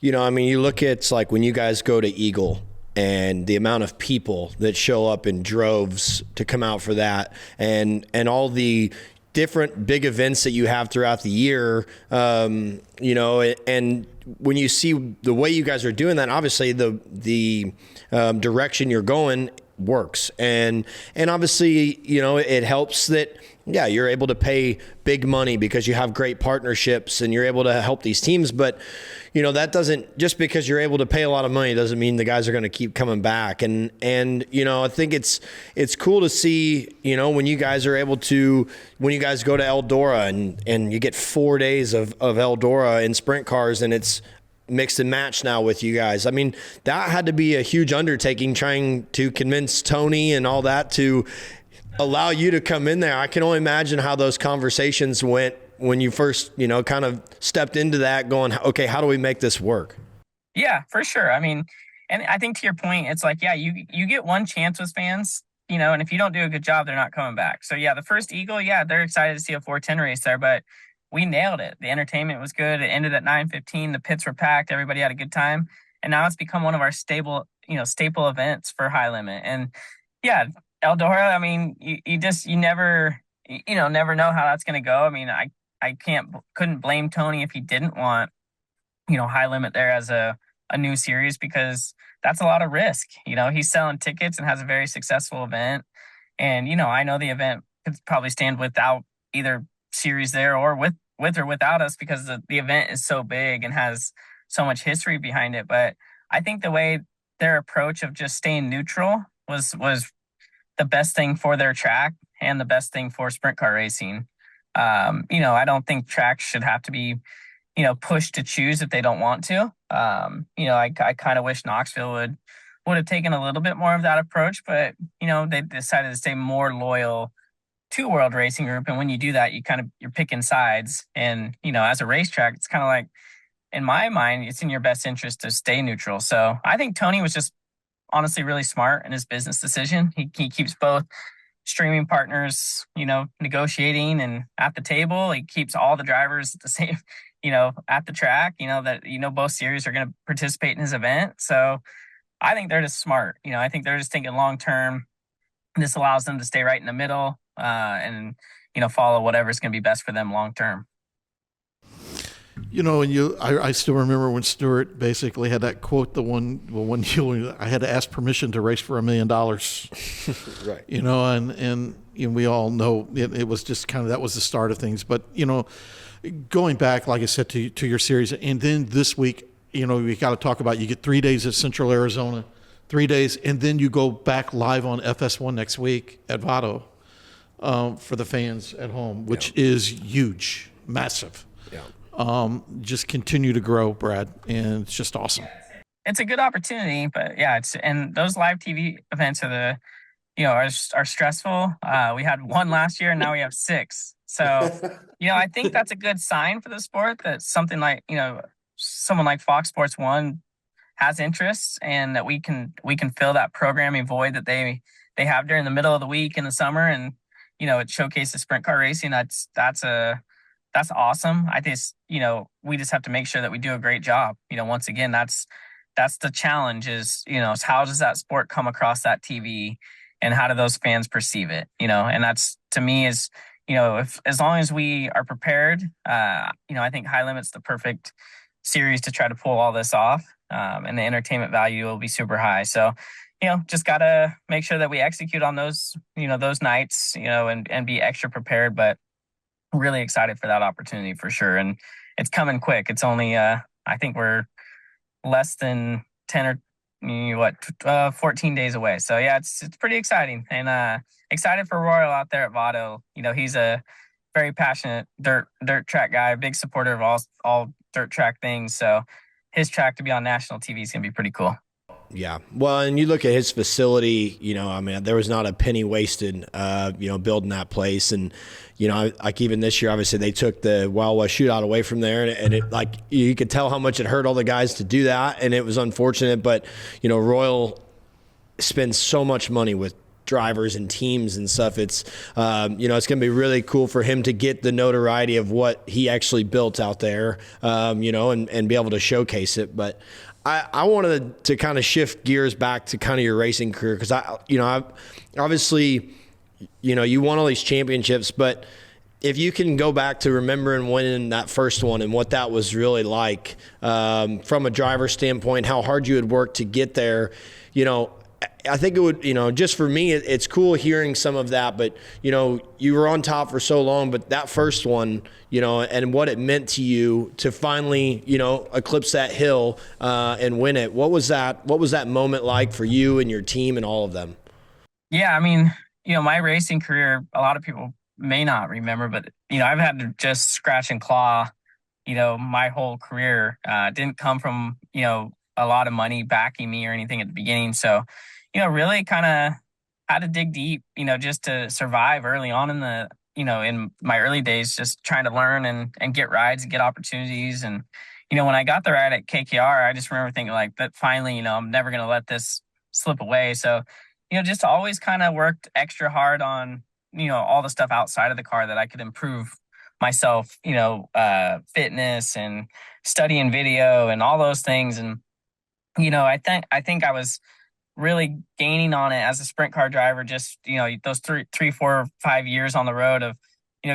you look at like when you guys go to Eagle and the amount of people that show up in droves to come out for that and all the different big events that you have throughout the year, and when you see the way you guys are doing that, obviously the direction you're going works. And obviously, it helps that, you're able to pay big money because you have great partnerships and you're able to help these teams. But, that doesn't, just because you're able to pay a lot of money doesn't mean the guys are going to keep coming back. And I think it's cool to see, when you guys go to Eldora and you get 4 days of Eldora in sprint cars and it's mixed and matched now with you guys. I mean, that had to be a huge undertaking trying to convince Tony and all that to allow you to come in there. I can only imagine how those conversations went when you first, kind of stepped into that going, okay, how do we make this work? Yeah, for sure. I mean, and I think to your point, it's like, you get one chance with fans, and if you don't do a good job, they're not coming back. So the first Eagle, they're excited to see a 410 race there, but we nailed it. The entertainment was good. It ended at 9:15. The pits were packed. Everybody had a good time. And now it's become one of our staple events for High Limit. And Eldora, I mean, you never know how that's going to go. I mean, I couldn't blame Tony if he didn't want, High Limit there as a new series, because that's a lot of risk. He's selling tickets and has a very successful event. And, I know the event could probably stand without either series there or with or without us, because the event is so big and has so much history behind it. But I think the way their approach of just staying neutral was the best thing for their track and the best thing for sprint car racing. I don't think tracks should have to be, pushed to choose if they don't want to. I kind of wish Knoxville would have taken a little bit more of that approach, but, they decided to stay more loyal to World Racing Group. And when you do that, you're picking sides. And, as a racetrack, it's kind of like, in my mind, it's in your best interest to stay neutral. So I think Tony was just honestly really smart in his business decision. He keeps both streaming partners, negotiating and at the table. He keeps all the drivers at the same, at the track, that, both series are going to participate in his event. So I think they're just smart. I think they're just thinking long-term. This allows them to stay right in the middle and, follow whatever's going to be best for them long-term. I still remember when Stewart basically had that quote, the one year I had to ask permission to race for $1 million. Right. And we all know it was just kind of, that was the start of things. But, going back, like I said, to your series, and then this week, we got to talk about, you get 3 days at Central Arizona, 3 days, and then you go back live on FS1 next week at Vado for the fans at home, which is huge, massive. Yeah. Just continue to grow, Brad, and it's just awesome. It's a good opportunity, but and those live TV events are are stressful. We had one last year and now we have 6. So, I think that's a good sign for the sport, that something like, someone like Fox Sports 1 has interests, and that we can fill that programming void that they have during the middle of the week in the summer. And, it showcases sprint car racing. That's awesome. I think, we just have to make sure that we do a great job. Once again, that's the challenge is, how does that sport come across that TV, and how do those fans perceive it? And that's, to me, is, if, as long as we are prepared, I think High Limit's the perfect series to try to pull all this off. And the entertainment value will be super high. So, just got to make sure that we execute on those, those nights, and be extra prepared, but really excited for that opportunity for sure. And it's coming quick. It's only, I think we're less than 10 or 14 days away. So it's pretty exciting, and excited for Royal out there at Vado. He's a very passionate dirt track guy, a big supporter of all dirt track things. So his track to be on national TV is going to be pretty cool. Yeah. Well, and you look at his facility, there was not a penny wasted, building that place. And, like even this year, obviously they took the Wild West Shootout away from there, and it, like, you could tell how much it hurt all the guys to do that. And it was unfortunate, but, Royal spends so much money with drivers and teams and stuff. It's it's going to be really cool for him to get the notoriety of what he actually built out there, and be able to showcase it. But I wanted to kind of shift gears back to kind of your racing career, because I obviously, you won all these championships, but if you can go back to remembering winning that first one and what that was really like, from a driver standpoint, how hard you had worked to get there, I think it would, just for me, it's cool hearing some of that, but, you were on top for so long, but that first one, and what it meant to you to finally, eclipse that hill, and win it. What was that moment like for you and your team and all of them? Yeah. I mean, my racing career, a lot of people may not remember, but, I've had to just scratch and claw, my whole career. Didn't come from, a lot of money backing me or anything at the beginning. So, really kind of had to dig deep, just to survive early on in the, in my early days, just trying to learn and get rides and get opportunities. And, when I got the ride at KKR, I just remember thinking like that finally, I'm never going to let this slip away. So, just always kind of worked extra hard on, all the stuff outside of the car that I could improve myself, fitness and studying video and all those things. And, I think I was really gaining on it as a sprint car driver, just, those 3, 4, 5 years on the road of,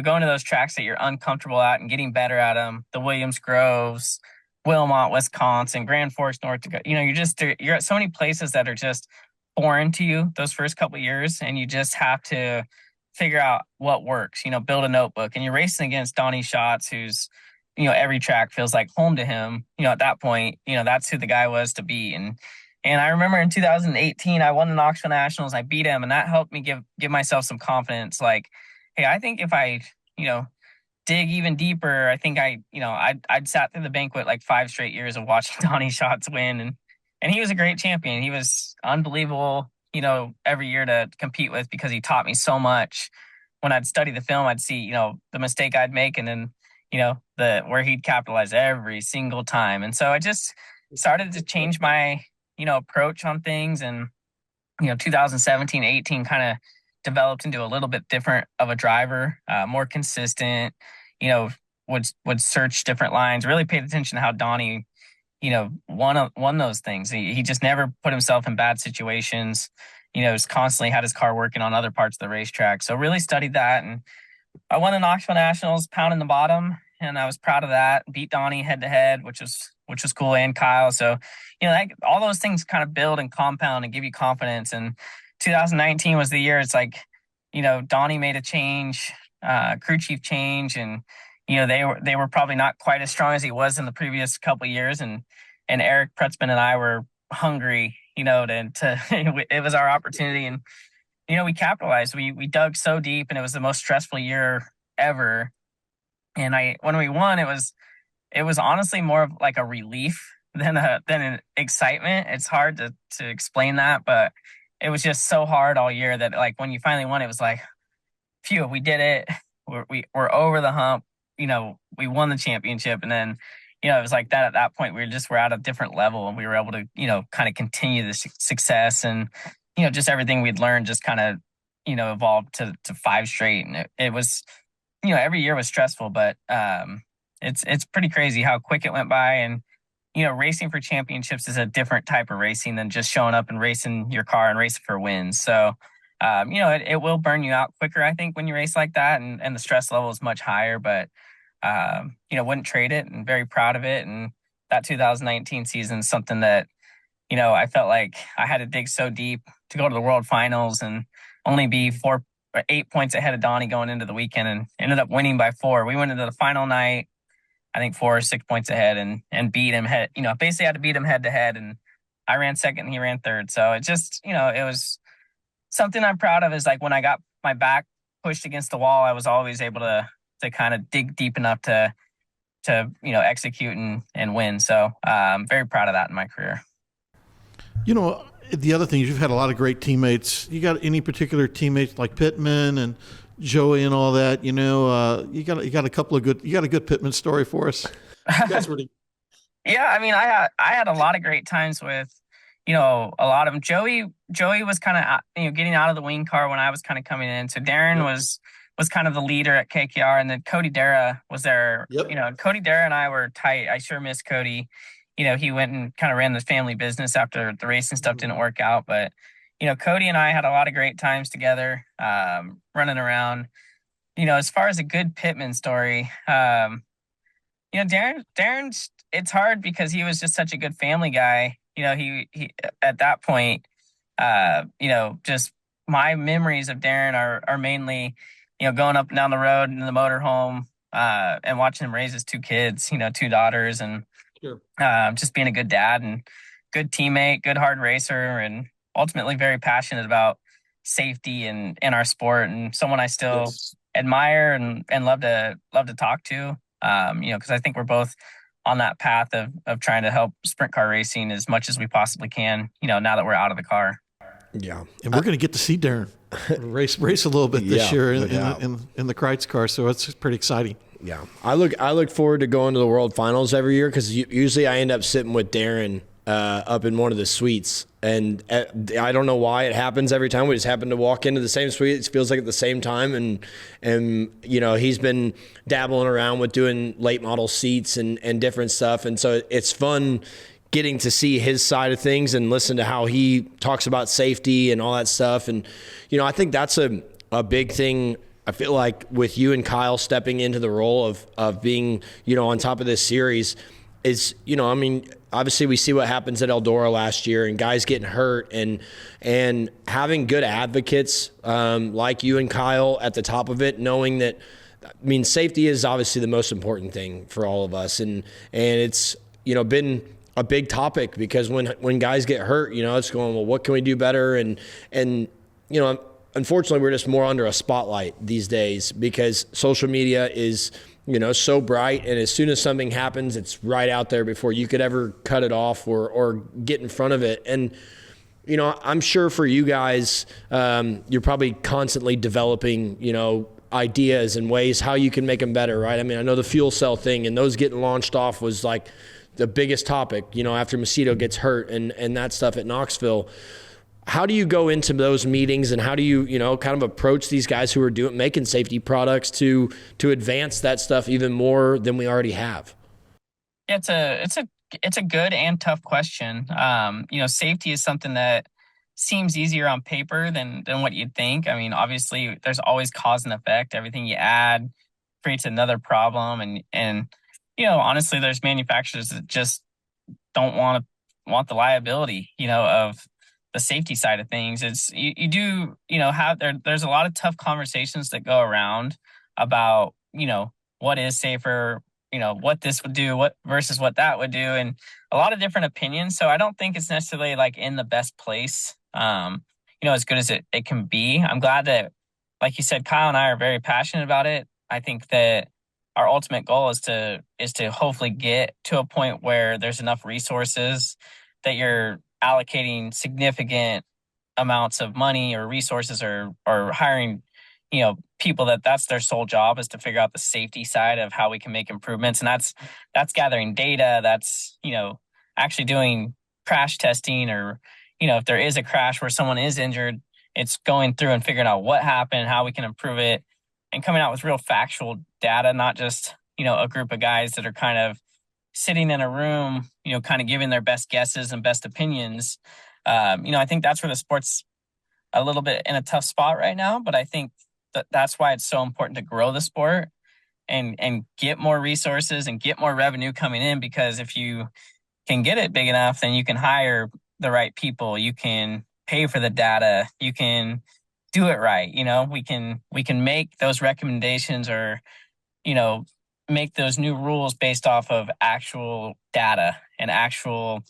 going to those tracks that you're uncomfortable at and getting better at them. The Williams Groves, Wilmot, Wisconsin, Grand Forks, North Dakota, you're at so many places that are just foreign to you those first couple of years. And you just have to figure out what works, build a notebook. And you're racing against Donnie Schatz, who's, every track feels like home to him. At that point, that's who the guy was to be. And I remember in 2018, I won the Knoxville Nationals. I beat him, and that helped me give myself some confidence. Like, hey, I think if I, dig even deeper, I think I'd sat through the banquet like 5 straight years of watching Donnie Schatz win. And he was a great champion. He was unbelievable, every year to compete with, because he taught me so much. When I'd study the film, I'd see, the mistake I'd make, and then, where he'd capitalize every single time. And so I just started to change my, approach on things. And, 2017, 18 kind of developed into a little bit different of a driver, more consistent, would search different lines, really paid attention to how Donnie, won those things. He just never put himself in bad situations, was constantly had his car working on other parts of the racetrack. So really studied that. And I won the Knoxville Nationals, pounding the bottom, and I was proud of that. Beat Donnie head to head, which was cool, and Kyle. So, all those things kind of build and compound and give you confidence. And 2019 was the year. It's like, Donnie made a change, crew chief change, and they were probably not quite as strong as he was in the previous couple of years. And Eric Pretzman and I were hungry, it was our opportunity. And, we capitalized. We dug so deep, and it was the most stressful year ever. And when we won, it was honestly more of like a relief than an excitement. It's hard to explain that, but it was just so hard all year that, like, when you finally won, it was like, phew, we did it. We're over the hump. We won the championship. And then, it was like that at that point, we're at a different level, and we were able to, kind of continue the success. And, just everything we'd learned just kind of, evolved to 5 straight. And it was, every year was stressful, but it's pretty crazy how quick it went by. And, racing for championships is a different type of racing than just showing up and racing your car and racing for wins. So, it will burn you out quicker, I think, when you race like that, and the stress level is much higher, but, wouldn't trade it, and very proud of it. And that 2019 season is something that, I felt like I had to dig so deep to go to the World Finals and only be 4 or 8 points ahead of Donnie going into the weekend, and ended up winning by 4. We went into the final night, I think 4 or 6 points ahead, and beat him basically had to beat him head to head. And I ran second and he ran third. So it just, it was something I'm proud of, is like when I got my back pushed against the wall, I was always able to kind of dig deep enough to execute and win. So I'm very proud of that in my career. The other thing is, you've had a lot of great teammates. You got any particular teammates like Pittman and Joey and all that? You got a couple of you got a good Pittman story for us. Yeah, I mean, I had a lot of great times with, a lot of them. Joey was kind of, getting out of the wing car when I was kind of coming in. So Darren was kind of the leader at KKR, and then Cody Dara was there. Yep. Cody Dara and I were tight. I sure miss Cody. He went and kind of ran the family business after the racing stuff didn't work out. But, Cody and I had a lot of great times together, running around. As far as a good pitman story, Darren's, it's hard because he was just such a good family guy. He at that point, just my memories of Darren are mainly, going up and down the road in the motorhome, and watching him raise his two kids, two daughters, and Sure. Just being a good dad and good teammate, good hard racer, and ultimately very passionate about safety and in our sport, and someone I still admire and love to talk to. Because I think we're both on that path of trying to help sprint car racing as much as we possibly can, now that we're out of the car. Yeah. And we're going to get to see Darren race a little bit this year in the Kreitz car. So it's pretty exciting. Yeah. I look forward to going to the World Finals every year because usually I end up sitting with Darren up in one of the suites. And I don't know why it happens every time. We just happen to walk into the same suite. It feels like at the same time. And he's been dabbling around with doing late model seats and different stuff. And so it's fun getting to see his side of things and listen to how he talks about safety and all that stuff. And, I think that's a big thing. I feel like with you and Kyle stepping into the role of being, on top of this series is, obviously we see what happens at Eldora last year and guys getting hurt and having good advocates like you and Kyle at the top of it, knowing that, safety is obviously the most important thing for all of us. And it's, been a big topic because when guys get hurt, it's going, well, what can we do better? And unfortunately, we're just more under a spotlight these days because social media is, so bright. And as soon as something happens, it's right out there before you could ever cut it off or get in front of it. And, I'm sure for you guys, you're probably constantly developing, ideas and ways how you can make them better, right? I know the fuel cell thing and those getting launched off was like the biggest topic, after Macedo gets hurt and that stuff at Knoxville. How do you go into those meetings and how do you, kind of approach these guys who are making safety products to advance that stuff even more than we already have? Yeah, it's a good and tough question. Safety is something that seems easier on paper than what you'd think. Obviously there's always cause and effect. Everything you add creates another problem. And honestly, there's manufacturers that just don't want the liability, of the safety side of things. It's you do, have there's a lot of tough conversations that go around about, what is safer, what this would do, what versus what that would do, and a lot of different opinions. So I don't think it's necessarily like in the best place, as good as it can be. I'm glad that, like you said, Kyle and I are very passionate about it. I think that our ultimate goal is to hopefully get to a point where there's enough resources that you're allocating significant amounts of money or resources or hiring, people that's their sole job is to figure out the safety side of how we can make improvements. And that's gathering data. That's, actually doing crash testing or, if there is a crash where someone is injured, it's going through and figuring out what happened, how we can improve it, and coming out with real factual data, not just, a group of guys that are kind of sitting in a room, kind of giving their best guesses and best opinions. I think that's where the sport's a little bit in a tough spot right now, but I think that's why it's so important to grow the sport and get more resources and get more revenue coming in, because if you can get it big enough, then you can hire the right people. You can pay for the data. You can do it right. We can make those recommendations or, make those new rules based off of actual data and actual,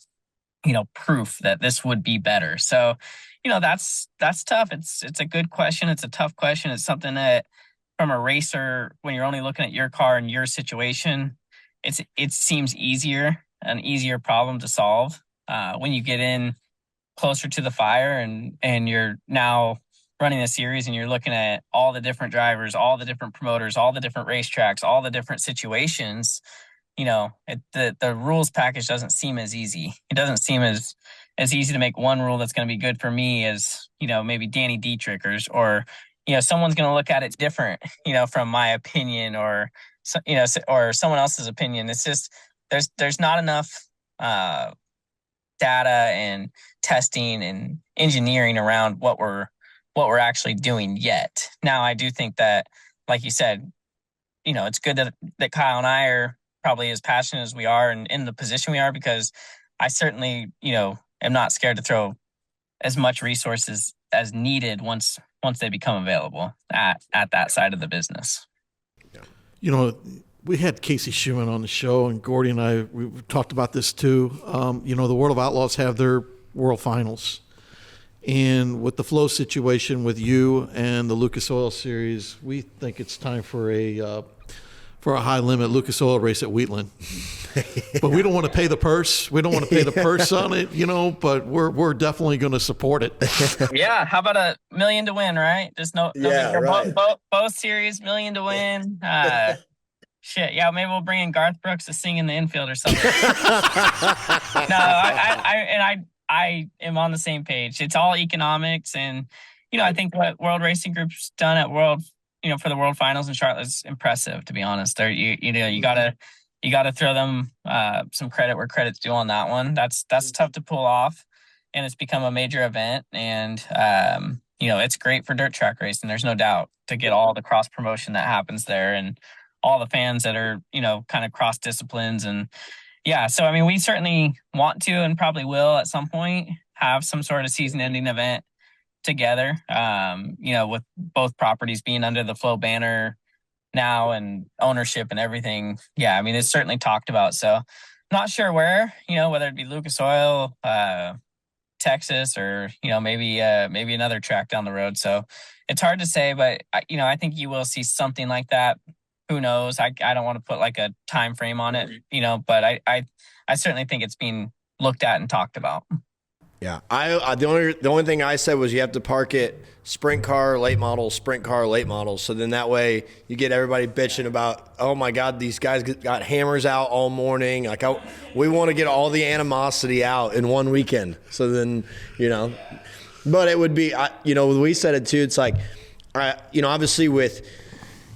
proof that this would be better. So, that's tough. It's a good question. It's a tough question. It's something that from a racer, when you're only looking at your car and your situation, it seems an easier problem to solve. When you get in closer to the fire and you're now running a series and you're looking at all the different drivers, all the different promoters, all the different racetracks, all the different situations, the rules package doesn't seem as easy. It doesn't seem as as easy to make one rule that's going to be good for me as, maybe Danny Dietrich or someone's going to look at it different, from my opinion or, or someone else's opinion. It's just, there's not enough, data and testing and engineering around what we're actually doing yet. Now, I do think that, like you said, it's good that Kyle and I are probably as passionate as we are and in the position we are, because I certainly, am not scared to throw as much resources as needed once they become available at that side of the business. We had Casey Schumann on the show, and Gordy and I, we talked about this too. The World of Outlaws have their World Finals. And with the flow situation with you and the Lucas Oil Series, we think it's time for a high limit Lucas Oil race at Wheatland. But we don't want to pay the purse. We don't want to pay the purse on it, but we're definitely going to support it. Yeah, how about $1 million to win, right? Just right. Both series, $1 million to win. Shit, yeah, maybe we'll bring in Garth Brooks to sing in the infield or something. No, I am on the same page. It's all economics, and I think what World Racing Group's done at World, for the World Finals in Charlotte is impressive. To be honest, you gotta throw them some credit where credit's due on that one. That's tough to pull off, and it's become a major event, and it's great for dirt track racing. There's no doubt, to get all the cross promotion that happens there and all the fans that are, kind of cross disciplines. And yeah, so, I mean, we certainly want to, and probably will at some point, have some sort of season ending event together, with both properties being under the Flow banner now and ownership and everything. Yeah, I mean, it's certainly talked about. So not sure where, whether it be Lucas Oil, Texas, or, maybe another track down the road. So it's hard to say, but I think you will see something like that. Who knows? I don't want to put like a time frame on it, but I certainly think it's being looked at and talked about. Yeah, the only thing I said was you have to park it sprint car, late model, sprint car, late model. So then that way you get everybody bitching about, oh my God, these guys got hammers out all morning. Like we want to get all the animosity out in one weekend. So then, but it would be, we said it too. It's like, obviously with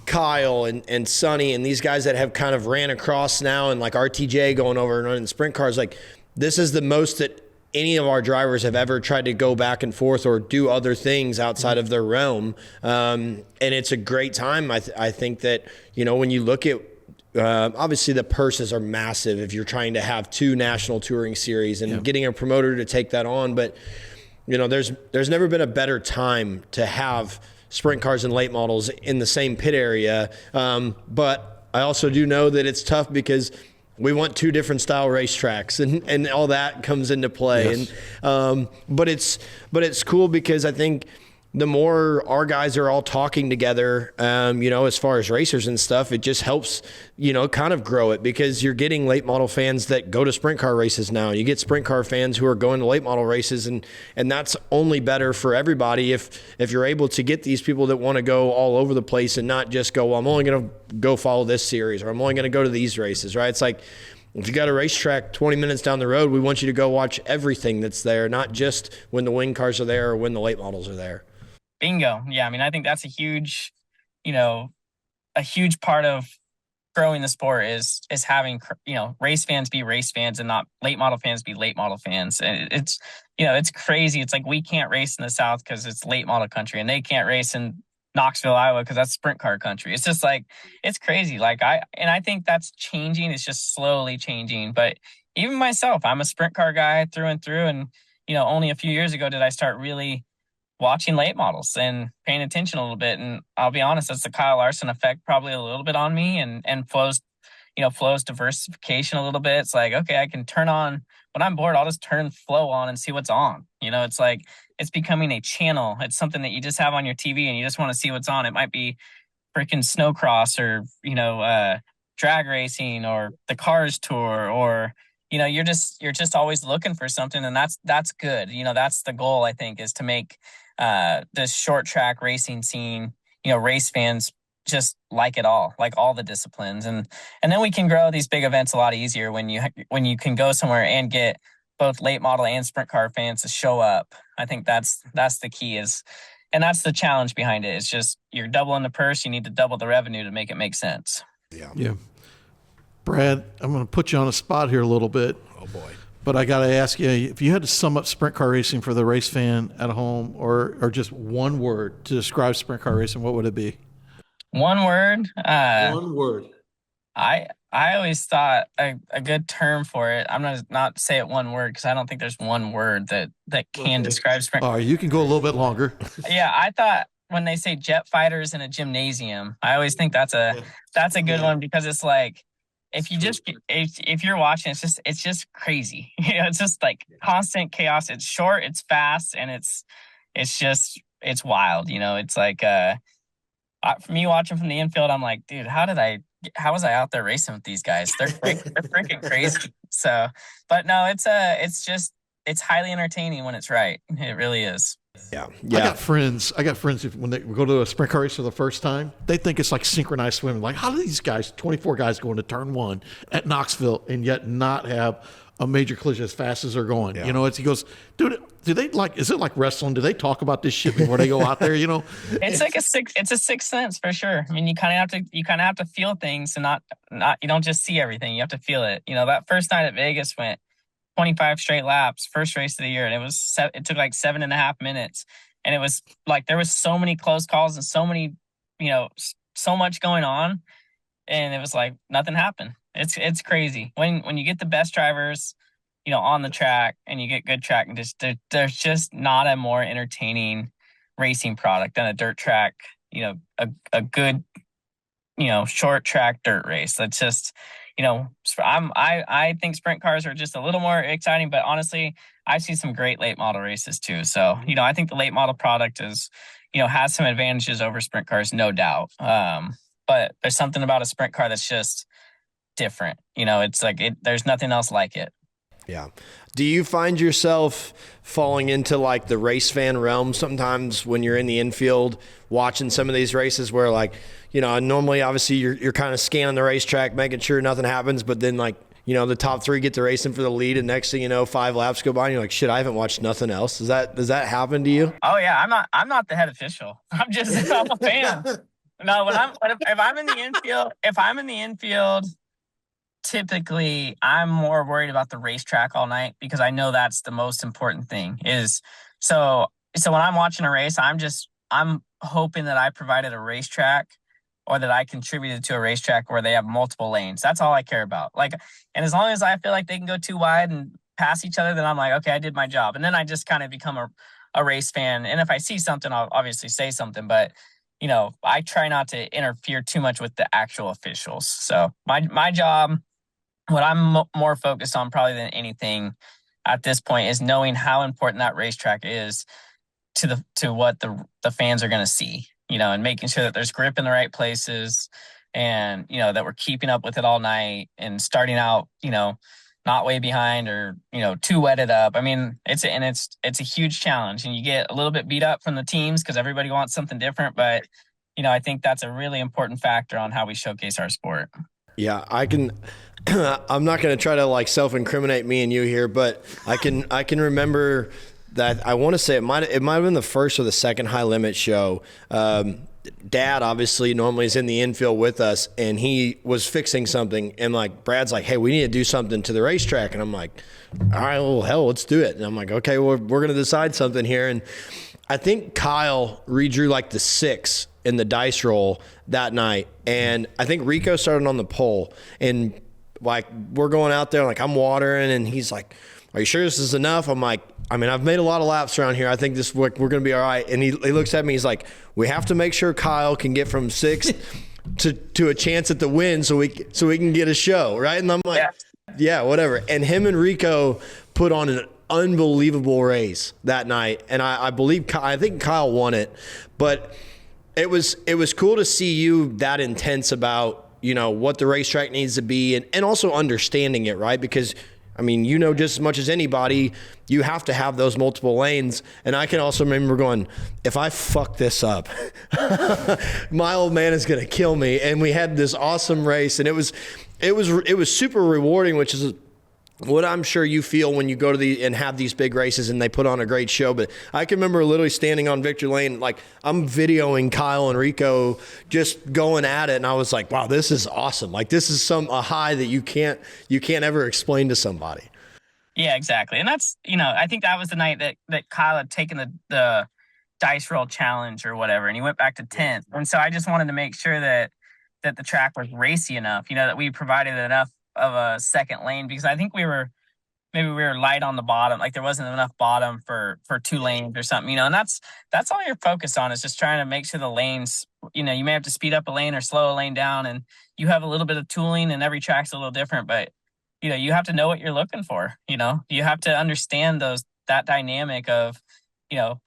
Kyle and Sonny and these guys that have kind of ran across now, and like RTJ going over and running sprint cars, like this is the most that any of our drivers have ever tried to go back and forth or do other things outside of their realm. And it's a great time. I think that, when you look at, obviously the purses are massive if you're trying to have 2 national touring series and getting a promoter to take that on. But, there's never been a better time to have sprint cars and late models in the same pit area. But I also do know that it's tough because we want 2 different style racetracks and all that comes into play. Yes. And, but it's cool because I think the more our guys are all talking together, as far as racers and stuff, it just helps, kind of grow it, because you're getting late model fans that go to sprint car races now. You get sprint car fans who are going to late model races, and that's only better for everybody if you're able to get these people that want to go all over the place and not just go, well, I'm only going to go follow this series, or I'm only going to go to these races, right? It's like, if you got a racetrack 20 minutes down the road, we want you to go watch everything that's there, not just when the wing cars are there or when the late models are there. Bingo. Yeah. I mean, I think that's a huge part of growing the sport is having, race fans be race fans and not late model fans be late model fans. And it's crazy. It's like we can't race in the South because it's late model country, and they can't race in Knoxville, Iowa, because that's sprint car country. It's just like, it's crazy. Like I think that's changing. It's just slowly changing. But even myself, I'm a sprint car guy through and through. And, only a few years ago did I start really watching late models and paying attention a little bit. And I'll be honest, that's the Kyle Larson effect probably a little bit on me, and Flo's diversification a little bit. It's like, okay, I can turn on, when I'm bored, I'll just turn Flow on and see what's on. It's like, it's becoming a channel. It's something that you just have on your TV and you just want to see what's on. It might be freaking snowcross or, drag racing or the Cars Tour, or, you're just always looking for something. And that's good. That's the goal, I think, is to make this short track racing scene, race fans just like it all, like all the disciplines. And then we can grow these big events a lot easier when you can go somewhere and get both late model and sprint car fans to show up. I think that's the key and that's the challenge behind it. It's just you're doubling the purse. You need to double the revenue to make it make sense. Yeah. Brad, I'm going to put you on a spot here a little bit. Oh boy. But I got to ask you, if you had to sum up sprint car racing for the race fan at home, or just one word to describe sprint car racing, what would it be? One word. One word. I always thought a good term for it. I'm gonna not say it one word because I don't think there's one word that can describe sprint. All right, you can go a little bit longer. Yeah, I thought when they say jet fighters in a gymnasium, I always think that's a good one because it's like if you're watching, it's just crazy. It's just like constant chaos. It's short, it's fast, and it's wild. It's like for me watching from the infield, I'm like, dude, how was I out there racing with these guys? They're freaking crazy. So, but no, it's highly entertaining when it's right. It really is. Yeah. I got friends when they go to a sprint car race for the first time, they think it's like synchronized swimming. Like, how do these guys, 24 guys, go into turn 1 at Knoxville and yet not have a major collision as fast as they're going? Yeah. He goes, dude, is it like wrestling? Do they talk about this shit before they go out there? It's like it's a sixth sense for sure. I mean, you kind of have to feel things and not you don't just see everything. You have to feel it. That first night at Vegas went 25 straight laps, first race of the year, and it took like 7.5 minutes, and it was like there was so many close calls and so many, so much going on, and it was like nothing happened. It's crazy when you get the best drivers, on the track, and you get good track, and there's just not a more entertaining racing product than a dirt track, a good, short track dirt race. That's just, I think sprint cars are just a little more exciting, but honestly, I see some great late model races too. So, I think the late model product is, has some advantages over sprint cars, no doubt. But there's something about a sprint car that's just different. It's like there's nothing else like it. Yeah. Do you find yourself falling into like the race fan realm sometimes when you're in the infield watching some of these races where normally obviously you're kind of scanning the racetrack, making sure nothing happens, but then the top 3 get to racing for the lead, and next thing you know, 5 laps go by and you're like, shit, I haven't watched nothing else. Does that happen to you? Oh yeah. I'm not the head official. I'm a fan. No, if I'm in the infield, typically I'm more worried about the racetrack all night because I know that's the most important thing so when I'm watching a race, I'm hoping that I provided a racetrack or that I contributed to a racetrack where they have multiple lanes. That's all I care about. And as long as I feel like they can go too wide and pass each other, then I'm like, okay, I did my job. And then I just kind of become a race fan. And if I see something, I'll obviously say something, but I try not to interfere too much with the actual officials. So my job, what I'm more focused on probably than anything at this point is knowing how important that racetrack is to what the fans are going to see, and making sure that there's grip in the right places and, that we're keeping up with it all night and starting out, not way behind or, too wetted up. I mean, it's a huge challenge, and you get a little bit beat up from the teams because everybody wants something different. But, I think that's a really important factor on how we showcase our sport. Yeah, I'm not going to try to self-incriminate me and you here, but I can remember that. I want to say it might have been the first or the second high limit show. Dad obviously normally is in the infield with us, and he was fixing something, and Brad's like, hey, we need to do something to the racetrack. And I'm like, all right, well, hell, let's do it. And I'm like, okay, well, we're going to decide something here. And I think Kyle redrew the 6 in the dice roll that night. And I think Rico started on the pole, and we're going out there, I'm watering, and he's like, are you sure this is enough? I'm like, I've made a lot of laps around here. I think we're going to be all right. And he looks at me, he's like, we have to make sure Kyle can get from 6th to a chance at the win so we can get a show, right? And I'm like, yeah, whatever. And him and Rico put on an unbelievable race that night. And I think Kyle won it, but it was cool to see you that intense about, what the racetrack needs to be and also understanding it, right? Because, just as much as anybody, you have to have those multiple lanes. And I can also remember going, if I fuck this up, my old man is going to kill me. And we had this awesome race, and it was super rewarding, which is what I'm sure you feel when you go to and have these big races and they put on a great show. But I can remember literally standing on Victory Lane, like I'm videoing Kyle and Rico just going at it. And I was like, wow, this is awesome. Like this is a high that you can't ever explain to somebody. Yeah, exactly. And that's, I think that was the night that Kyle had taken the dice roll challenge or whatever, and he went back to 10th. And so I just wanted to make sure that the track was racy enough, that we provided enough of a second lane, because I think maybe we were light on the bottom. Like there wasn't enough bottom for 2 lanes or something, and that's all you're focused on, is just trying to make sure the lanes, you may have to speed up a lane or slow a lane down, and you have a little bit of tooling, and every track's a little different, but you have to know what you're looking for. You have to understand that dynamic of,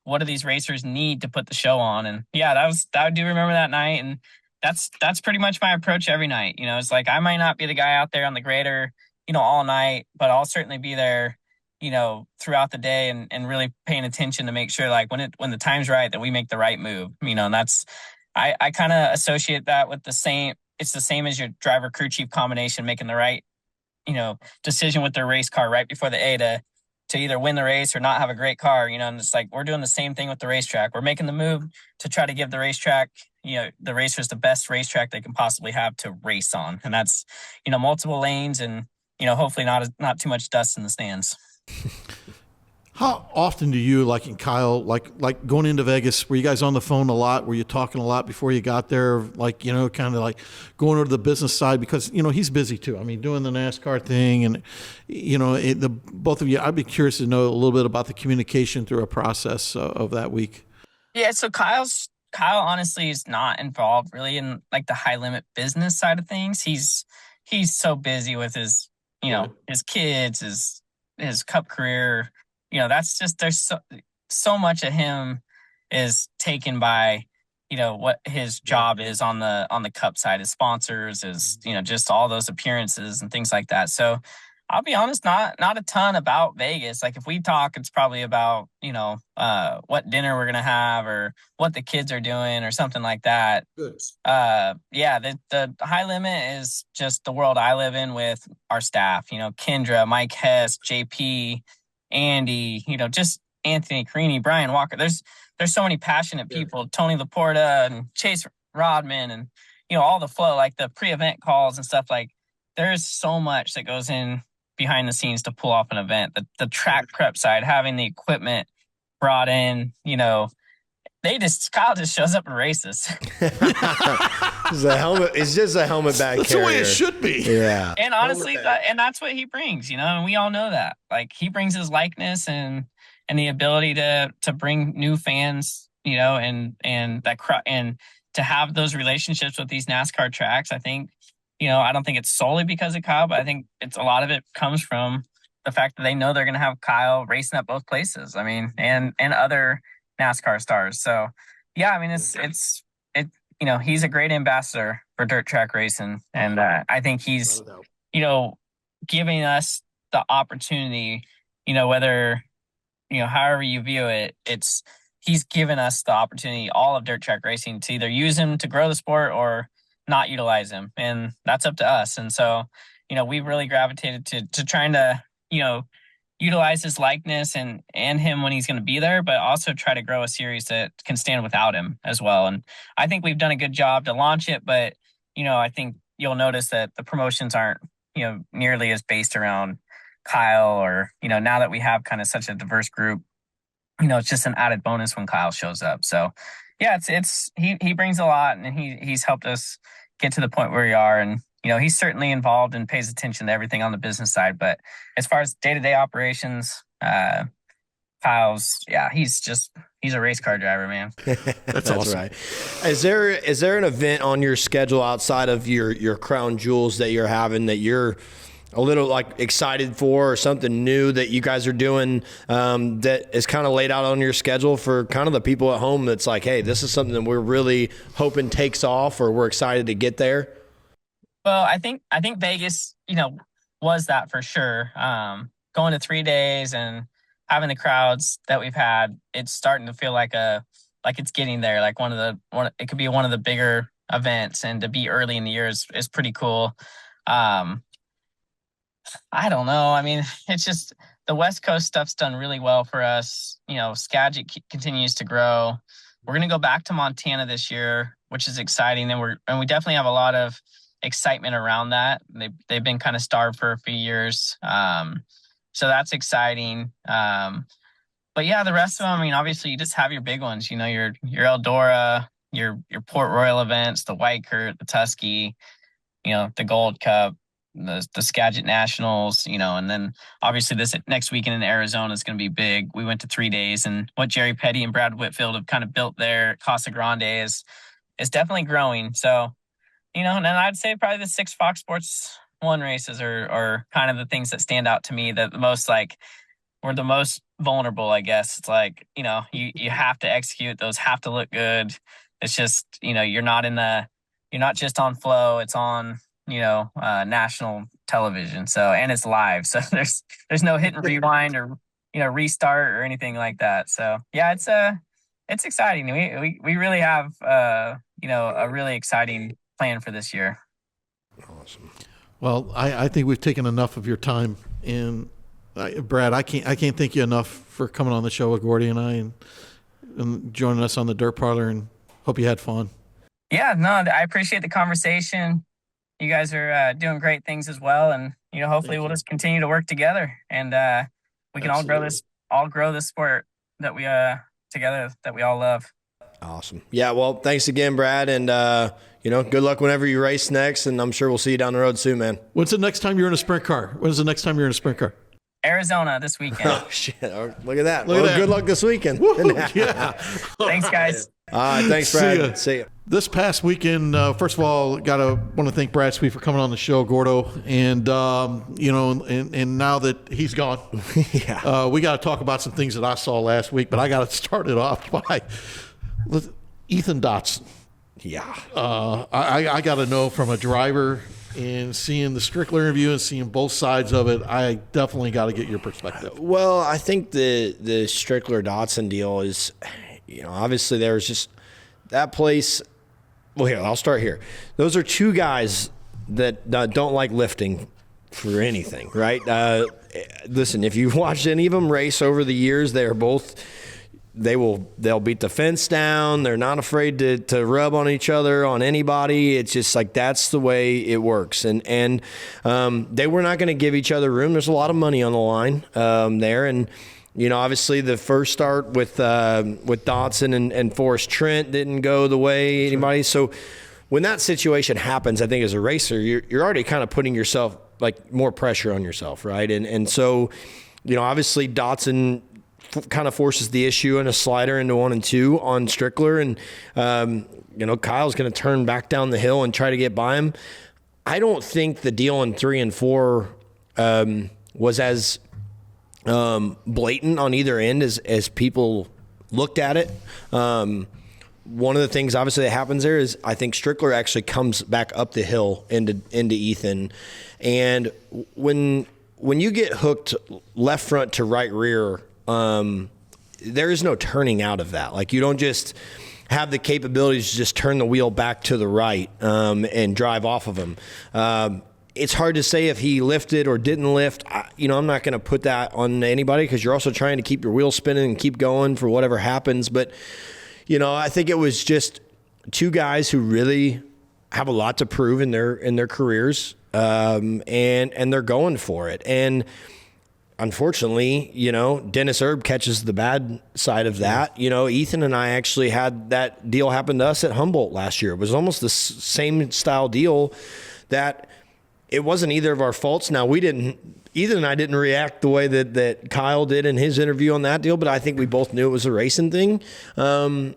what do these racers need to put the show on? And yeah, I do remember that night. And that's pretty much my approach every night. It's like, I might not be the guy out there on the grader, all night, but I'll certainly be there, throughout the day and really paying attention to make sure, like when the time's right, that we make the right move, and that's, I kind of associate that with it's the same as your driver crew chief combination, making the right, decision with their race car right before the A to either win the race or not have a great car, and it's like, we're doing the same thing with the racetrack. We're making the move to try to give the racetrack, the racers the best racetrack they can possibly have to race on. And that's, multiple lanes and, hopefully not too much dust in the stands. How often do you, like in Kyle, like going into Vegas, were you guys on the phone a lot? Were you talking a lot before you got there? Like, kind of like going over to the business side, because, he's busy too. I mean, doing the NASCAR thing and, the both of you, I'd be curious to know a little bit about the communication through a process of that week. Yeah. So Kyle honestly is not involved really in like the high limit business side of things. He's so busy with his, his kids, his cup career. That's just, there's so much of him is taken by, what his job is on the cup side, his sponsors, is, just all those appearances and things like that. So I'll be honest, not a ton about Vegas. Like if we talk, it's probably about, what dinner we're going to have or what the kids are doing or something like that. Good. Yeah, the high limit is just the world I live in with our staff, Kendra, Mike Hess, JP, Andy, just Anthony Carini, Brian Walker. There's so many passionate people, Tony Laporta and Chase Rodman and, all the flow, like the pre-event calls and stuff. Like there's so much that goes in behind the scenes to pull off an event. The track prep side, having the equipment brought in, Kyle just shows up and races. It's just a helmet bag That's carrier. the way it should be. Yeah. And honestly, and that's what he brings, and we all know that. Like he brings his likeness and the ability to bring new fans, and to have those relationships with these NASCAR tracks. I think, I don't think it's solely because of Kyle, but I think a lot of it comes from the fact that they know they're going to have Kyle racing at both places. I mean, and other NASCAR stars. So yeah, I mean, he's a great ambassador for dirt track racing. And I think he's, giving us the opportunity, whether, however you view it, he's given us the opportunity, all of dirt track racing, to either use him to grow the sport or not utilize him. And that's up to us. And so, we've really gravitated to trying to, utilize his likeness and him when he's going to be there, but also try to grow a series that can stand without him as well. And I think we've done a good job to launch it, but, I think you'll notice that the promotions aren't, nearly as based around Kyle or, now that we have kind of such a diverse group, it's just an added bonus when Kyle shows up. So yeah, he brings a lot, and he's helped us get to the point where we are. And, he's certainly involved and pays attention to everything on the business side. But as far as day-to-day operations, Kyle's, he's a race car driver, man. That's awesome. Right. Is there an event on your schedule outside of your crown jewels that you're having that you're a little like excited for, or something new that you guys are doing that is kind of laid out on your schedule for kind of the people at home that's like, hey, this is something that we're really hoping takes off, or we're excited to get there? Well, I think Vegas, was that for sure. Going to 3 days and having the crowds that we've had, it's starting to feel like it's getting there. Like it could be one of the bigger events, and to be early in the year is pretty cool. I don't know. I mean, it's just the West Coast stuff's done really well for us. Skagit continues to grow. We're going to go back to Montana this year, which is exciting. And we definitely have a lot of excitement around that. They've been kind of starved for a few years. So that's exciting. But yeah, the rest of them, I mean, obviously you just have your big ones, your Eldora, your Port Royal events, the Whitekurt, the Tusky, the Gold Cup, the Skagit Nationals, and then obviously this next weekend in Arizona is going to be big. We went to 3 days, and what Jerry Petty and Brad Whitfield have kind of built there at Casa Grande is definitely growing. So, and then I'd say probably the 6 Fox Sports 1 races are kind of the things that stand out to me that the most, like, we're the most vulnerable, I guess. It's like, you have to execute. Those have to look good. It's just, you're not just on Flow, it's on, national television. So, and it's live. So there's no hit and rewind or, restart or anything like that. So yeah, it's exciting. We really have, a really exciting plan for this year. Awesome. Well, I think we've taken enough of your time, and Brad, I can't thank you enough for coming on the show with Gordy and I and joining us on the Dirt Parlor, and hope you had fun. Yeah, no, I appreciate the conversation. You guys are doing great things as well, and hopefully we'll just continue to work together, and we can all grow this sport that we together that we all love. Awesome. Yeah. Well, thanks again, Brad, and good luck whenever you race next, and I'm sure we'll see you down the road soon, man. When's the next time you're in a sprint car? When's the next time you're in a sprint car? Arizona this weekend. Oh shit! Look at that. Good luck this weekend. Yeah. Thanks, guys. Thanks, Brad. See you. This past weekend, first of all, want to thank Brad Sweet for coming on the show, Gordo, and and now that he's gone, yeah, we got to talk about some things that I saw last week. But I got to start it off by Ethan Dotson. Yeah, I got to know from a driver. And seeing the Strickler interview and seeing both sides of it, I definitely got to get your perspective. Well, I think the Strickler-Dotson deal is, obviously there was just that place. Well, here, I'll start here. Those are 2 guys that don't like lifting for anything, right? Listen, if you've watched any of them race over the years, they'll beat the fence down. They're not afraid to rub on each other, on anybody. It's just like that's the way it works. And they were not going to give each other room. There's a lot of money on the line there. And, obviously the first start with Dotson and Forrest Trent didn't go the way anybody. So when that situation happens, I think as a racer, you're already kind of putting yourself like more pressure on yourself, right? And so, obviously Dotson kind of forces the issue in a slider into 1 and 2 on Strickler. And, Kyle's going to turn back down the hill and try to get by him. I don't think the deal in 3 and 4 was as blatant on either end as people looked at it. One of the things obviously that happens there is I think Strickler actually comes back up the hill into Ethan. And when you get hooked left front to right rear, there is no turning out of that. Like you don't just have the capabilities to just turn the wheel back to the right and drive off of him. It's hard to say if he lifted or didn't lift. I'm not going to put that on anybody because you're also trying to keep your wheel spinning and keep going for whatever happens. But, I think it was just 2 guys who really have a lot to prove in their careers, and they're going for it. And unfortunately, Dennis Erb catches the bad side of that. Ethan and I actually had that deal happen to us at Humboldt last year. It was almost the same style deal that it wasn't either of our faults. Now, Ethan and I didn't react the way that Kyle did in his interview on that deal, but I think we both knew it was a racing thing. And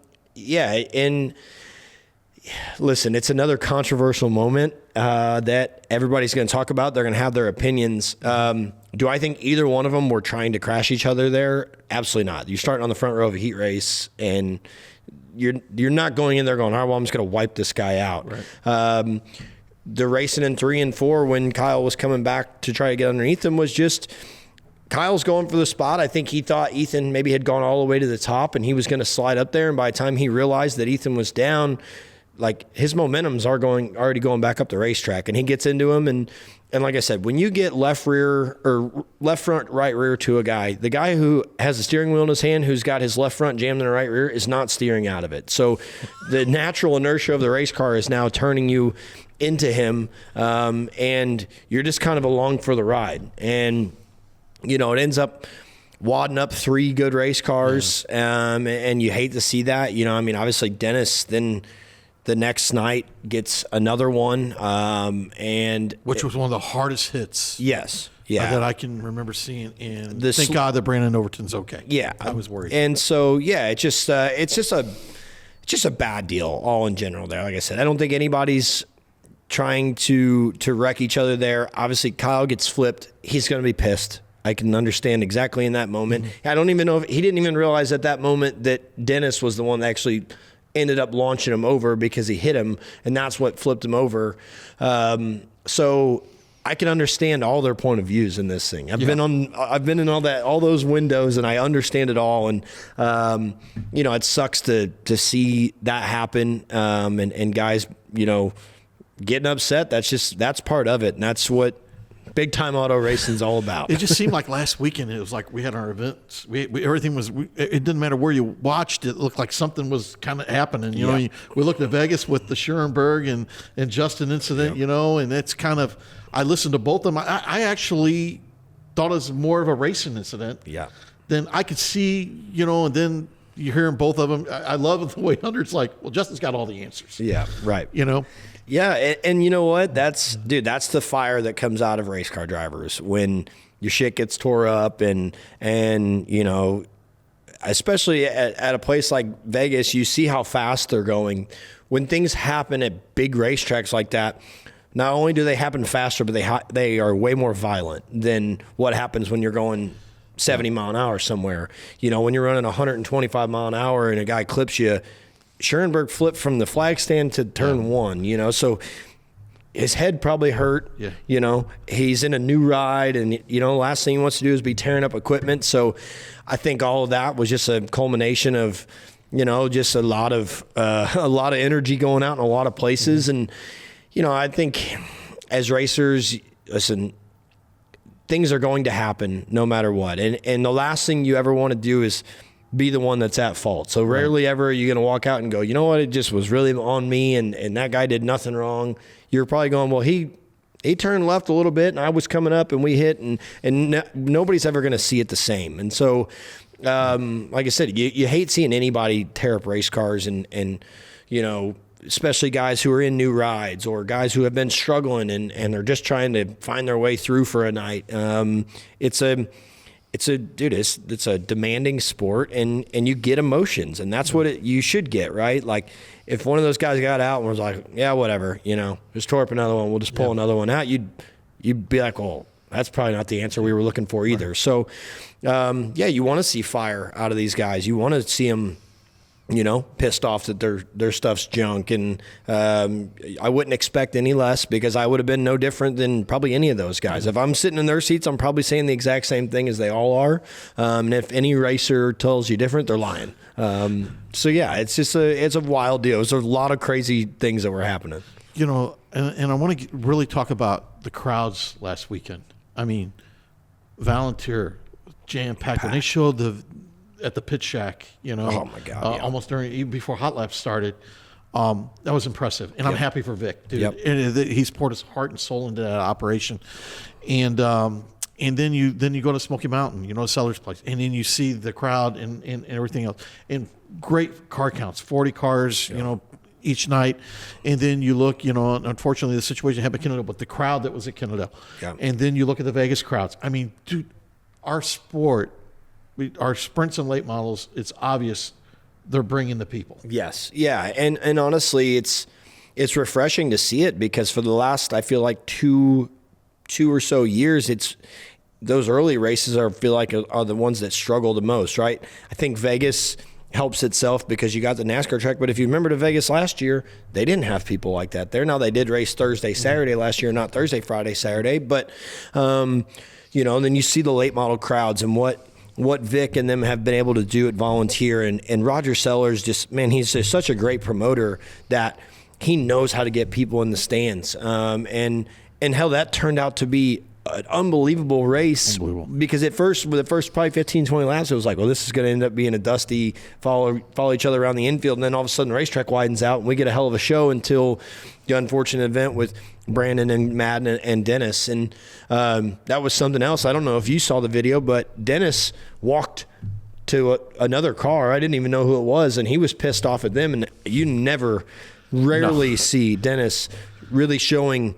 listen, it's another controversial moment that everybody's going to talk about. They're going to have their opinions. Do I think either one of them were trying to crash each other there? Absolutely not. You're starting on the front row of a heat race, and you're not going in there going, all right, well, I'm just going to wipe this guy out. Right. The racing in 3 and 4 when Kyle was coming back to try to get underneath him was just Kyle's going for the spot. I think he thought Ethan maybe had gone all the way to the top and he was going to slide up there. And by the time he realized that Ethan was down, like his momentum's already going back up the racetrack, and he gets into him. And like I said, when you get left rear or left front, right rear to a guy, the guy who has the steering wheel in his hand, who's got his left front jammed in the right rear, is not steering out of it. So the natural inertia of the race car is now turning you into him, and you're just kind of along for the ride. And, it ends up wadding up 3 good race cars, and you hate to see that. Obviously Dennis then the next night gets another one, which was one of the hardest hits. Yes, yeah, that I can remember seeing. And thank God that Brandon Overton's okay. Yeah, I was worried. And so it's just a bad deal all in general there. Like I said, I don't think anybody's trying to wreck each other there. Obviously, Kyle gets flipped. He's going to be pissed. I can understand exactly in that moment. Mm-hmm. I don't even know if he didn't even realize at that moment that Dennis was the one that actually ended up launching him over, because he hit him, and that's what flipped him over. So I can understand all their point of views in this thing. I've been in all those windows, and I understand it all. And it sucks to see that happen, and guys, getting upset. That's part of it, and that's what big time auto racing is all about. It just seemed like last weekend it was like we had our events. Everything was. It didn't matter where you watched. It looked like something was kind of happening. We looked at Vegas with the Schoenberg and Justin incident. And it's kind of. I listened to both of them. I actually thought it was more of a racing incident. Yeah. Then I could see. And then you're hearing both of them. I love the way Hunter's like, well, Justin's got all the answers. Yeah. Right. Yeah, and you know what? That's the fire that comes out of race car drivers when your shit gets tore up, and especially at a place like Vegas, you see how fast they're going. When things happen at big racetracks like that, not only do they happen faster, but they are way more violent than what happens when you're going 70 mile an hour somewhere. When you're running 125 mile an hour and a guy clips you. Schoenberg flipped from the flag stand to turn 1, so his head probably hurt. Yeah. He's in a new ride, and last thing he wants to do is be tearing up equipment. So I think all of that was just a culmination of, just a lot of energy going out in a lot of places. And I think as racers, listen, things are going to happen no matter what. And the last thing you ever want to do is be the one that's at fault. So rarely ever are you going to walk out and go, you know what, it just was really on me, and that guy did nothing wrong. You're probably going, well, he turned left a little bit, and I was coming up, and we hit, and nobody's ever going to see it the same. And so, like I said, you hate seeing anybody tear up race cars, and especially guys who are in new rides or guys who have been struggling and they're just trying to find their way through for a night. It's a demanding sport, and you get emotions, and that's what you should get, right? Like if one of those guys got out and was like, yeah, whatever, just tore up another one, we'll just pull another one out. You'd be like, well, that's probably not the answer we were looking for either. Right. So, you want to see fire out of these guys. You want to see them, pissed off that their stuff's junk. And I wouldn't expect any less, because I would have been no different than probably any of those guys. If I'm sitting in their seats, I'm probably saying the exact same thing as they all are. And if any racer tells you different, they're lying. It's just it's a wild deal. There's a lot of crazy things that were happening. And I want to really talk about the crowds last weekend. I mean, Volunteer, jam-packed. When they showed at the pit shack, oh my God, almost even before hot laps started, that was impressive, and I'm happy for Vic, dude. Yep. And he's poured his heart and soul into that operation, and then you go to Smoky Mountain, Seller's Place, and then you see the crowd and everything else, and great car counts, 40 cars, each night, and then you look, unfortunately the situation happened at Kennedale, but the crowd that was at Kennedale, and then you look at the Vegas crowds. I mean, dude, our sport. Our sprints and late models, it's obvious they're bringing the people. Yes. Yeah. And honestly, it's refreshing to see it, because for the last, I feel like two or so years, it's those early races are the ones that struggle the most, right? I think Vegas helps itself because you got the NASCAR track. But if you remember to Vegas last year, they didn't have people like that there. Now they did race Thursday, Saturday last year, not Thursday, Friday, Saturday. But, and then you see the late model crowds and what Vic and them have been able to do at Volunteer, and Roger Sellers he's just such a great promoter that he knows how to get people in the stands. And how that turned out to be an unbelievable race. Because at first, with the first probably 15, 20 laps, it was like, well, this is going to end up being a dusty follow each other around the infield. And then all of a sudden the racetrack widens out and we get a hell of a show until the unfortunate event with Brandon and Madden and Dennis. And that was something else. I don't know if you saw the video, but Dennis walked to another car. I didn't even know who it was. And he was pissed off at them. And you rarely see Dennis really showing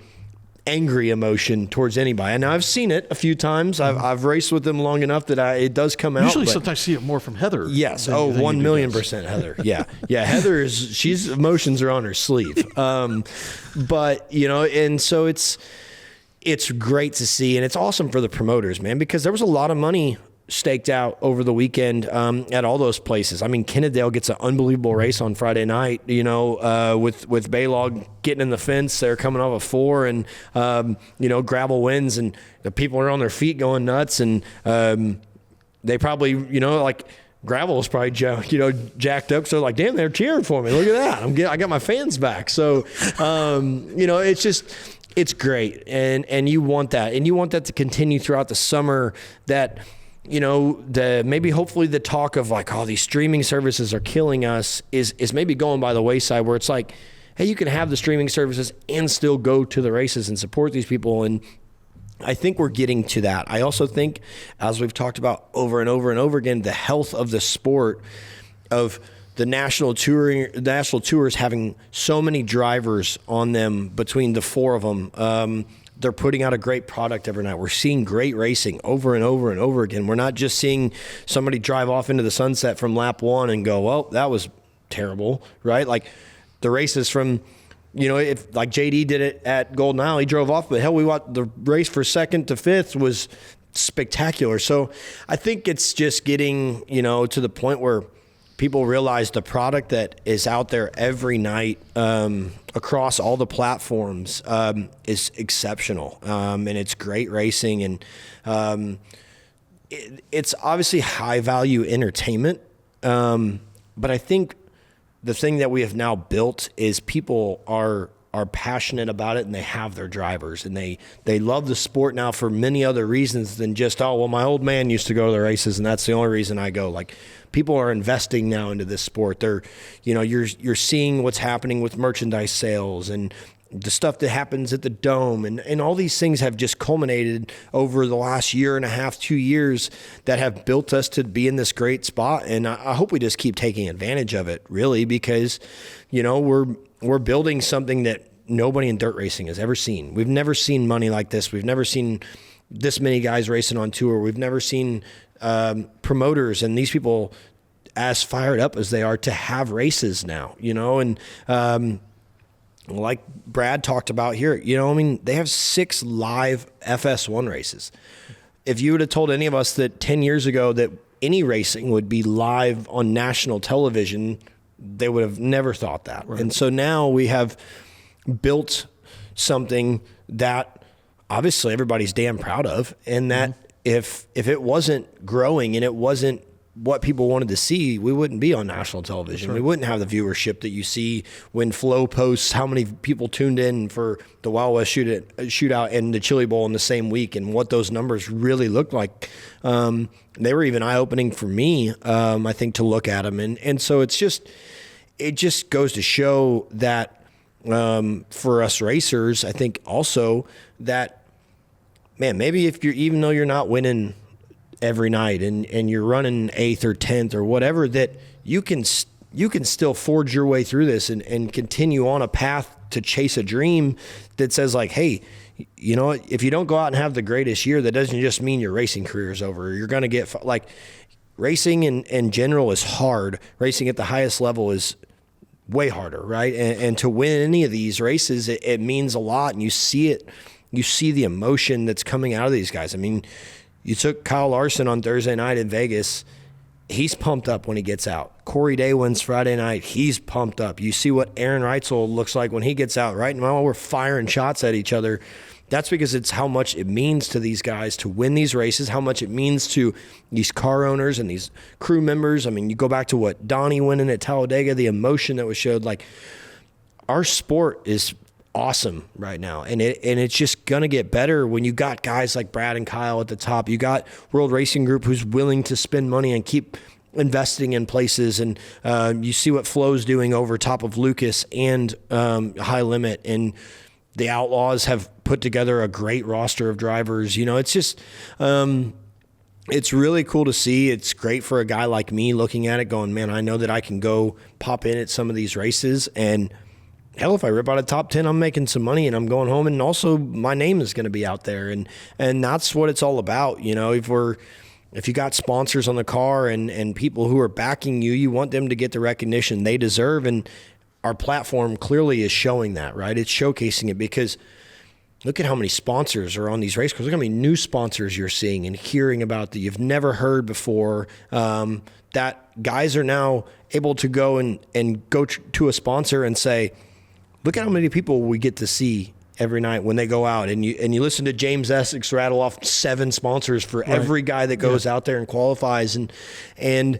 angry emotion towards anybody. And I've seen it a few times. I've raced with them long enough that it does come out. Usually sometimes see it more from Heather. Yes. 1,000,000% Heather. Yeah. Yeah. Heather she's emotions are on her sleeve. But and so it's great to see. And it's awesome for the promoters, man, because there was a lot of money staked out over the weekend at all those places. I mean, Kennedale gets an unbelievable race on Friday night, with Baylog getting in the fence. They're coming off a 4 and, gravel wins and the people are on their feet going nuts. And they probably, gravel is probably, jacked up. So like, damn, they're cheering for me. Look at that. I got my fans back. So, it's great. And you want that. And you want that to continue throughout the summer, that hopefully the talk of like, oh, these streaming services are killing us is maybe going by the wayside, where it's like, hey, you can have the streaming services and still go to the races and support these people. And I think we're getting to that. I also think, as we've talked about over and over and over again, the health of the sport, of the national tours having so many drivers on them between the 4 of them. They're putting out a great product every night. We're seeing great racing over and over and over again. We're not just seeing somebody drive off into the sunset from lap 1 and go, well, that was terrible, right? Like the races from, if like JD did it at Golden Isle, he drove off, but hell, we watched the race for 2nd to 5th was spectacular. So I think it's just getting, to the point where people realize the product that is out there every night across all the platforms is exceptional, and it's great racing, and it's obviously high value entertainment. But I think the thing that we have now built is people are passionate about it, and they have their drivers, and they love the sport now for many other reasons than just, oh, well, my old man used to go to the races and that's the only reason I go. Like, people are investing now into this sport. They're, you're seeing what's happening with merchandise sales and the stuff that happens at the Dome, and all these things have just culminated over the last year and a half, 2 years, that have built us to be in this great spot. And I hope we just keep taking advantage of it, really, because, we're building something that nobody in dirt racing has ever seen. We've never seen money like this. We've never seen this many guys racing on tour. We've never seen promoters and these people as fired up as they are to have races now, and like Brad talked about here, they have 6 live FS1 races. If you would have told any of us that 10 years ago that any racing would be live on national television, they would have never thought that. Right. And so now we have built something that obviously everybody's damn proud of, and that if it wasn't growing and it wasn't what people wanted to see, we wouldn't be on national television. Right. We wouldn't have the viewership that you see when Flo posts how many people tuned in for the Wild West shootout and the Chili Bowl in the same week, and what those numbers really looked like. They were even eye-opening for me, I think, to look at them. And so it just goes to show that for us racers, I think also that, man, maybe even though you're not winning every night and you're running 8th or 10th or whatever, that you can still forge your way through this and continue on a path to chase a dream that says, like, hey, if you don't go out and have the greatest year, that doesn't just mean your racing career is over. You're going to get, like, racing in general is hard. Racing at the highest level is way harder, right? And to win any of these races, it means a lot, and you see it. You see the emotion that's coming out of these guys. I mean, you took Kyle Larson on Thursday night in Vegas. He's pumped up when he gets out. Corey Day wins Friday night. He's pumped up. You see what Aaron Reitzel looks like when he gets out, right? And while we're firing shots at each other, that's because it's how much it means to these guys to win these races, how much it means to these car owners and these crew members. I mean, you go back to what Donnie winning at Talladega, the emotion that was showed. Like, our sport is awesome right now, and it's just gonna get better when you got guys like Brad and Kyle at the top. You got World Racing Group who's willing to spend money and keep investing in places, and you see what Flo's doing over top of Lucas and High Limit, and the Outlaws have put together a great roster of drivers. It's just it's really cool to see. It's great for a guy like me looking at it going, man, I know that I can go pop in at some of these races, and hell, if I rip out a top 10, I'm making some money and I'm going home, and also my name is going to be out there, and that's what it's all about. If you got sponsors on the car and people who are backing you, you want them to get the recognition they deserve, and our platform clearly is showing that, right? It's showcasing it, because look at how many sponsors are on these race cars. Look how many new sponsors you're seeing and hearing about that you've never heard before, that guys are now able to go and go to a sponsor and say, look at how many people we get to see every night when they go out, and you listen to James Essex rattle off 7 sponsors for every guy that goes out there and qualifies, and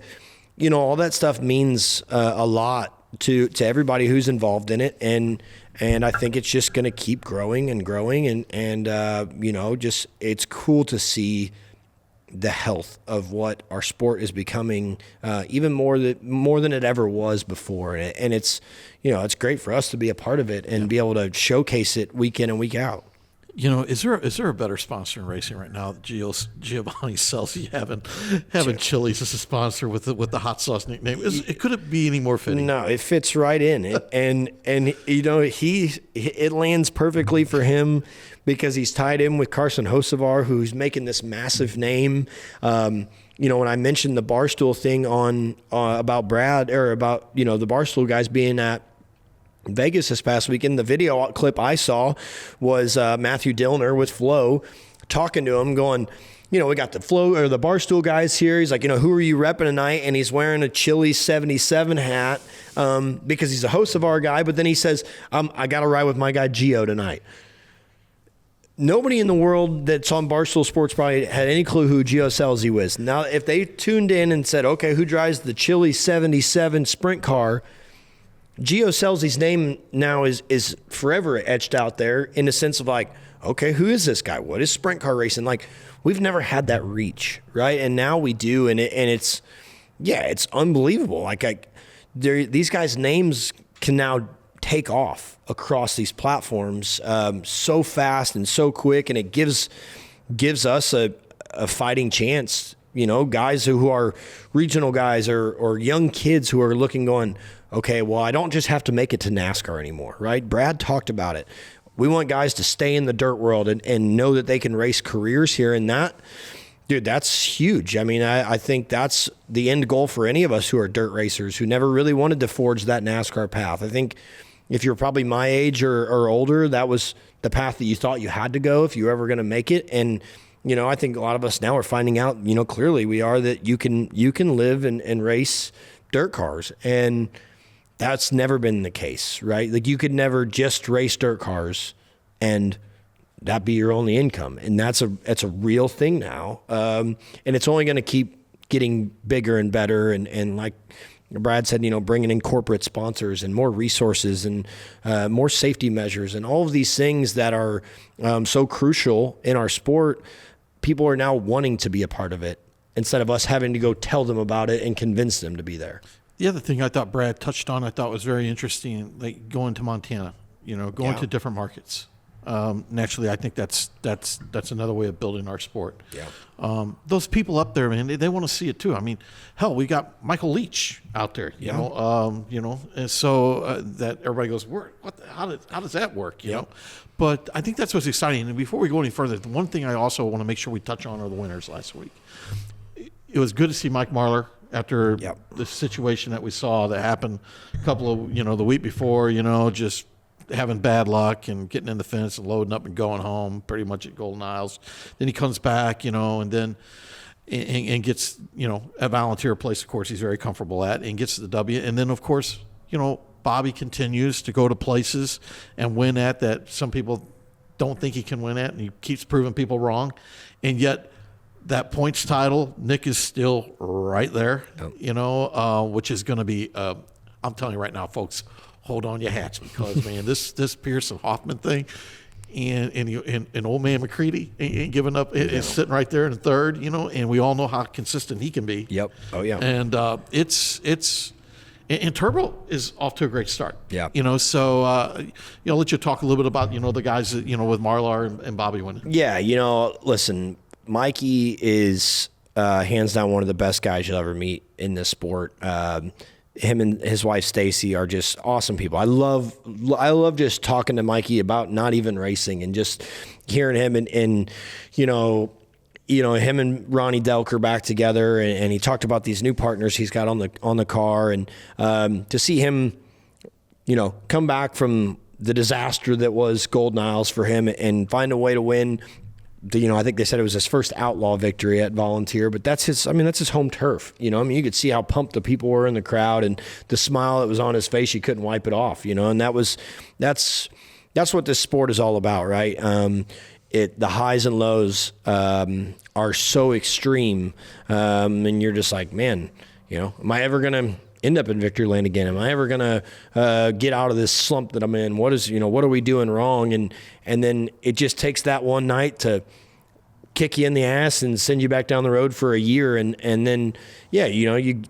all that stuff means a lot to everybody who's involved in it, and I think it's just going to keep growing and growing, and just it's cool to see the health of what our sport is becoming, even more than it ever was before, and it's it's great for us to be a part of it and be able to showcase it week in and week out. Is there a better sponsor in racing right now? Giovanni sells you having Chili's as a sponsor with the hot sauce nickname. Could it be any more fitting? No, it fits right in, and it lands perfectly for him because he's tied in with Carson Hocevar, who's making this massive name. When I mentioned the Barstool thing on about Brad, or about the Barstool guys being at Vegas this past weekend, the video clip I saw was Matthew Dillner with Flo talking to him, going, we got the Flo or the Barstool guys here. He's like, who are you repping tonight? And he's wearing a Chili's 77 hat because he's a host of our guy. But then he says, I got to ride with my guy Gio tonight. Nobody in the world that's on Barstool Sports probably had any clue who Gio Scelzi was. Now, if they tuned in and said, okay, who drives the Chili's 77 sprint car, Gio Scelzi's name now is forever etched out there in the sense of like, okay, who is this guy? What is sprint car racing? Like, we've never had that reach, right? And now we do, and it's unbelievable. Like, these guys' names can now take off across these platforms so fast and so quick, and it gives us a fighting chance. Guys who are regional guys or young kids who are looking, going, okay, well, I don't just have to make it to NASCAR anymore, right? Brad talked about it. We want guys to stay in the dirt world and know that they can race careers here, and that, dude, that's huge. I mean, I think that's the end goal for any of us who are dirt racers who never really wanted to forge that NASCAR path. I think if you're probably my age or older, that was the path that you thought you had to go if you were ever going to make it. And I think a lot of us now are finding out, clearly we are, that you can live and race dirt cars, and that's never been the case, right? Like, you could never just race dirt cars and that be your only income, and that's a real thing now, and it's only going to keep getting bigger and better, and like Brad said, bringing in corporate sponsors and more resources and more safety measures and all of these things that are so crucial in our sport. People are now wanting to be a part of it instead of us having to go tell them about it and convince them to be there. The other thing I thought Brad touched on, I thought was very interesting, like going to Montana, going to different markets. Naturally, I think that's another way of building our sport. Yeah. Those people up there, man, they want to see it too. I mean, hell, we got Michael Leach out there, you know, and so that everybody goes, how does that work, you know? But I think that's what's exciting. And before we go any further, the one thing I also want to make sure we touch on are the winners last week. It was good to see Mike Marlar after the situation that we saw that happened a couple of, the week before, just having bad luck and getting in the fence and loading up and going home pretty much at Golden Isles. Then he comes back, and then and gets, a volunteer place, of course, he's very comfortable at, and gets the W. And then, of course, Bobby continues to go to places and win at that some people don't think he can win at, and he keeps proving people wrong. And yet that points title, Nick is still right there, which is going to be, I'm telling you right now, folks, hold on your hats because, man, this Pearson Hoffman thing and old man McCready ain't giving up. It's sitting right there in the third, and we all know how consistent he can be. Yep. Oh, yeah. And and Turbo is off to a great start. Yeah. So, I'll let you talk a little bit about, the guys that, with Marlar and Bobby winning. Yeah. Listen, Mikey is hands down one of the best guys you'll ever meet in this sport. Him and his wife Stacy are just awesome people. I love just talking to Mikey about not even racing and just hearing him and him and Ronnie Delker back together, and he talked about these new partners he's got on the car, and to see him, come back from the disaster that was Golden Isles for him and find a way to win. I think they said it was his first outlaw victory at Volunteer, but that's his home turf. You could see how pumped the people were in the crowd and the smile that was on his face. You couldn't wipe it off, and that's what this sport is all about, right? The highs and lows are so extreme, and you're just like, man, am I ever gonna end up in victory lane again? Am I ever gonna get out of this slump that I'm in? What are we doing wrong? And then it just takes that one night to kick you in the ass and send you back down the road for a year, and then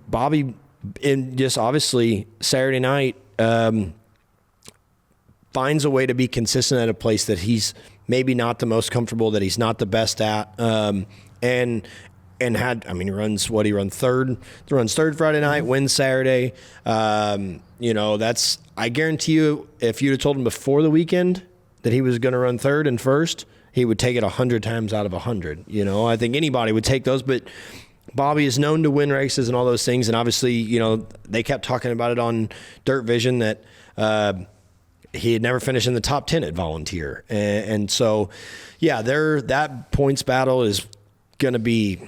Bobby, in just obviously Saturday night, finds a way to be consistent at a place that he's maybe not the most comfortable, that he's not the best at, he runs third. He runs third Friday night, wins Saturday. I guarantee you, if you'd have told him before the weekend that he was going to run third and first, he would take it 100 times out of 100. I think anybody would take those, but Bobby is known to win races and all those things. And obviously, they kept talking about it on Dirt Vision that he had never finished in the top 10 at Volunteer. And so, yeah, that points battle is going to be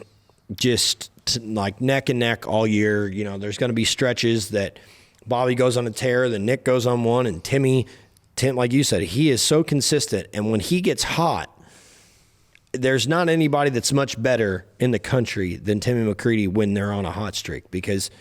just like neck and neck all year. There's going to be stretches that Bobby goes on a tear, then Nick goes on one, and Tim, like you said, he is so consistent. And when he gets hot, there's not anybody that's much better in the country than Timmy McCready when they're on a hot streak, because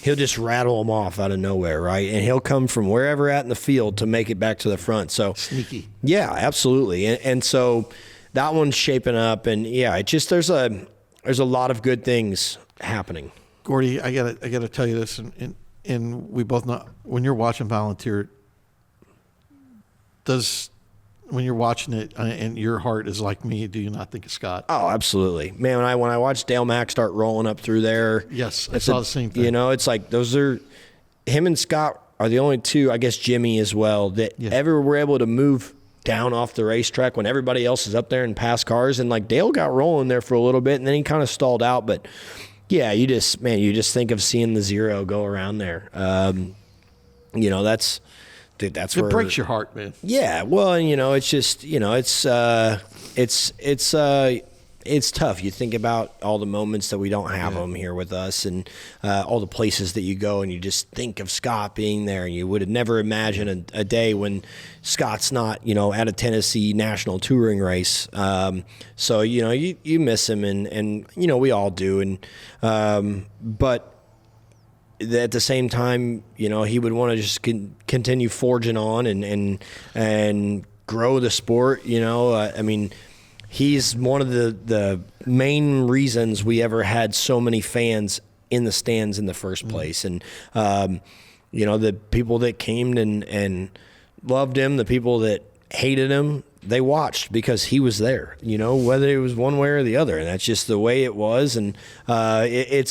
he'll just rattle them off out of nowhere, right? And he'll come from wherever at in the field to make it back to the front. So sneaky. Yeah, absolutely. And so that one's shaping up, and yeah, it just there's a lot of good things happening. Gordy, I gotta tell you this, and we both know when you're watching Volunteer, when you're watching it and your heart is like me, do you not think of Scott? Oh, absolutely, man. When I watched Dale Mack start rolling up through there, yes, I saw the same thing. It's like him and Scott are the only two, I guess Jimmy as well, that ever were able to move down off the racetrack when everybody else is up there and past cars. And like Dale got rolling there for a little bit, and then he kind of stalled out. But yeah, you just think of seeing the zero go around there. That's it breaks your heart, man. Yeah, well, it's just it's tough. You think about all the moments that we don't have them here with us, and all the places that you go, and you just think of Scott being there, and you would have never imagined a day when Scott's not, at a Tennessee national touring race. So you miss him, and we all do, and but at the same time, he would want to just continue forging on and grow the sport. He's one of the main reasons we ever had so many fans in the stands in the first place. And, the people that came and loved him, the people that hated him, they watched because he was there, whether it was one way or the other. And that's just the way it was. And it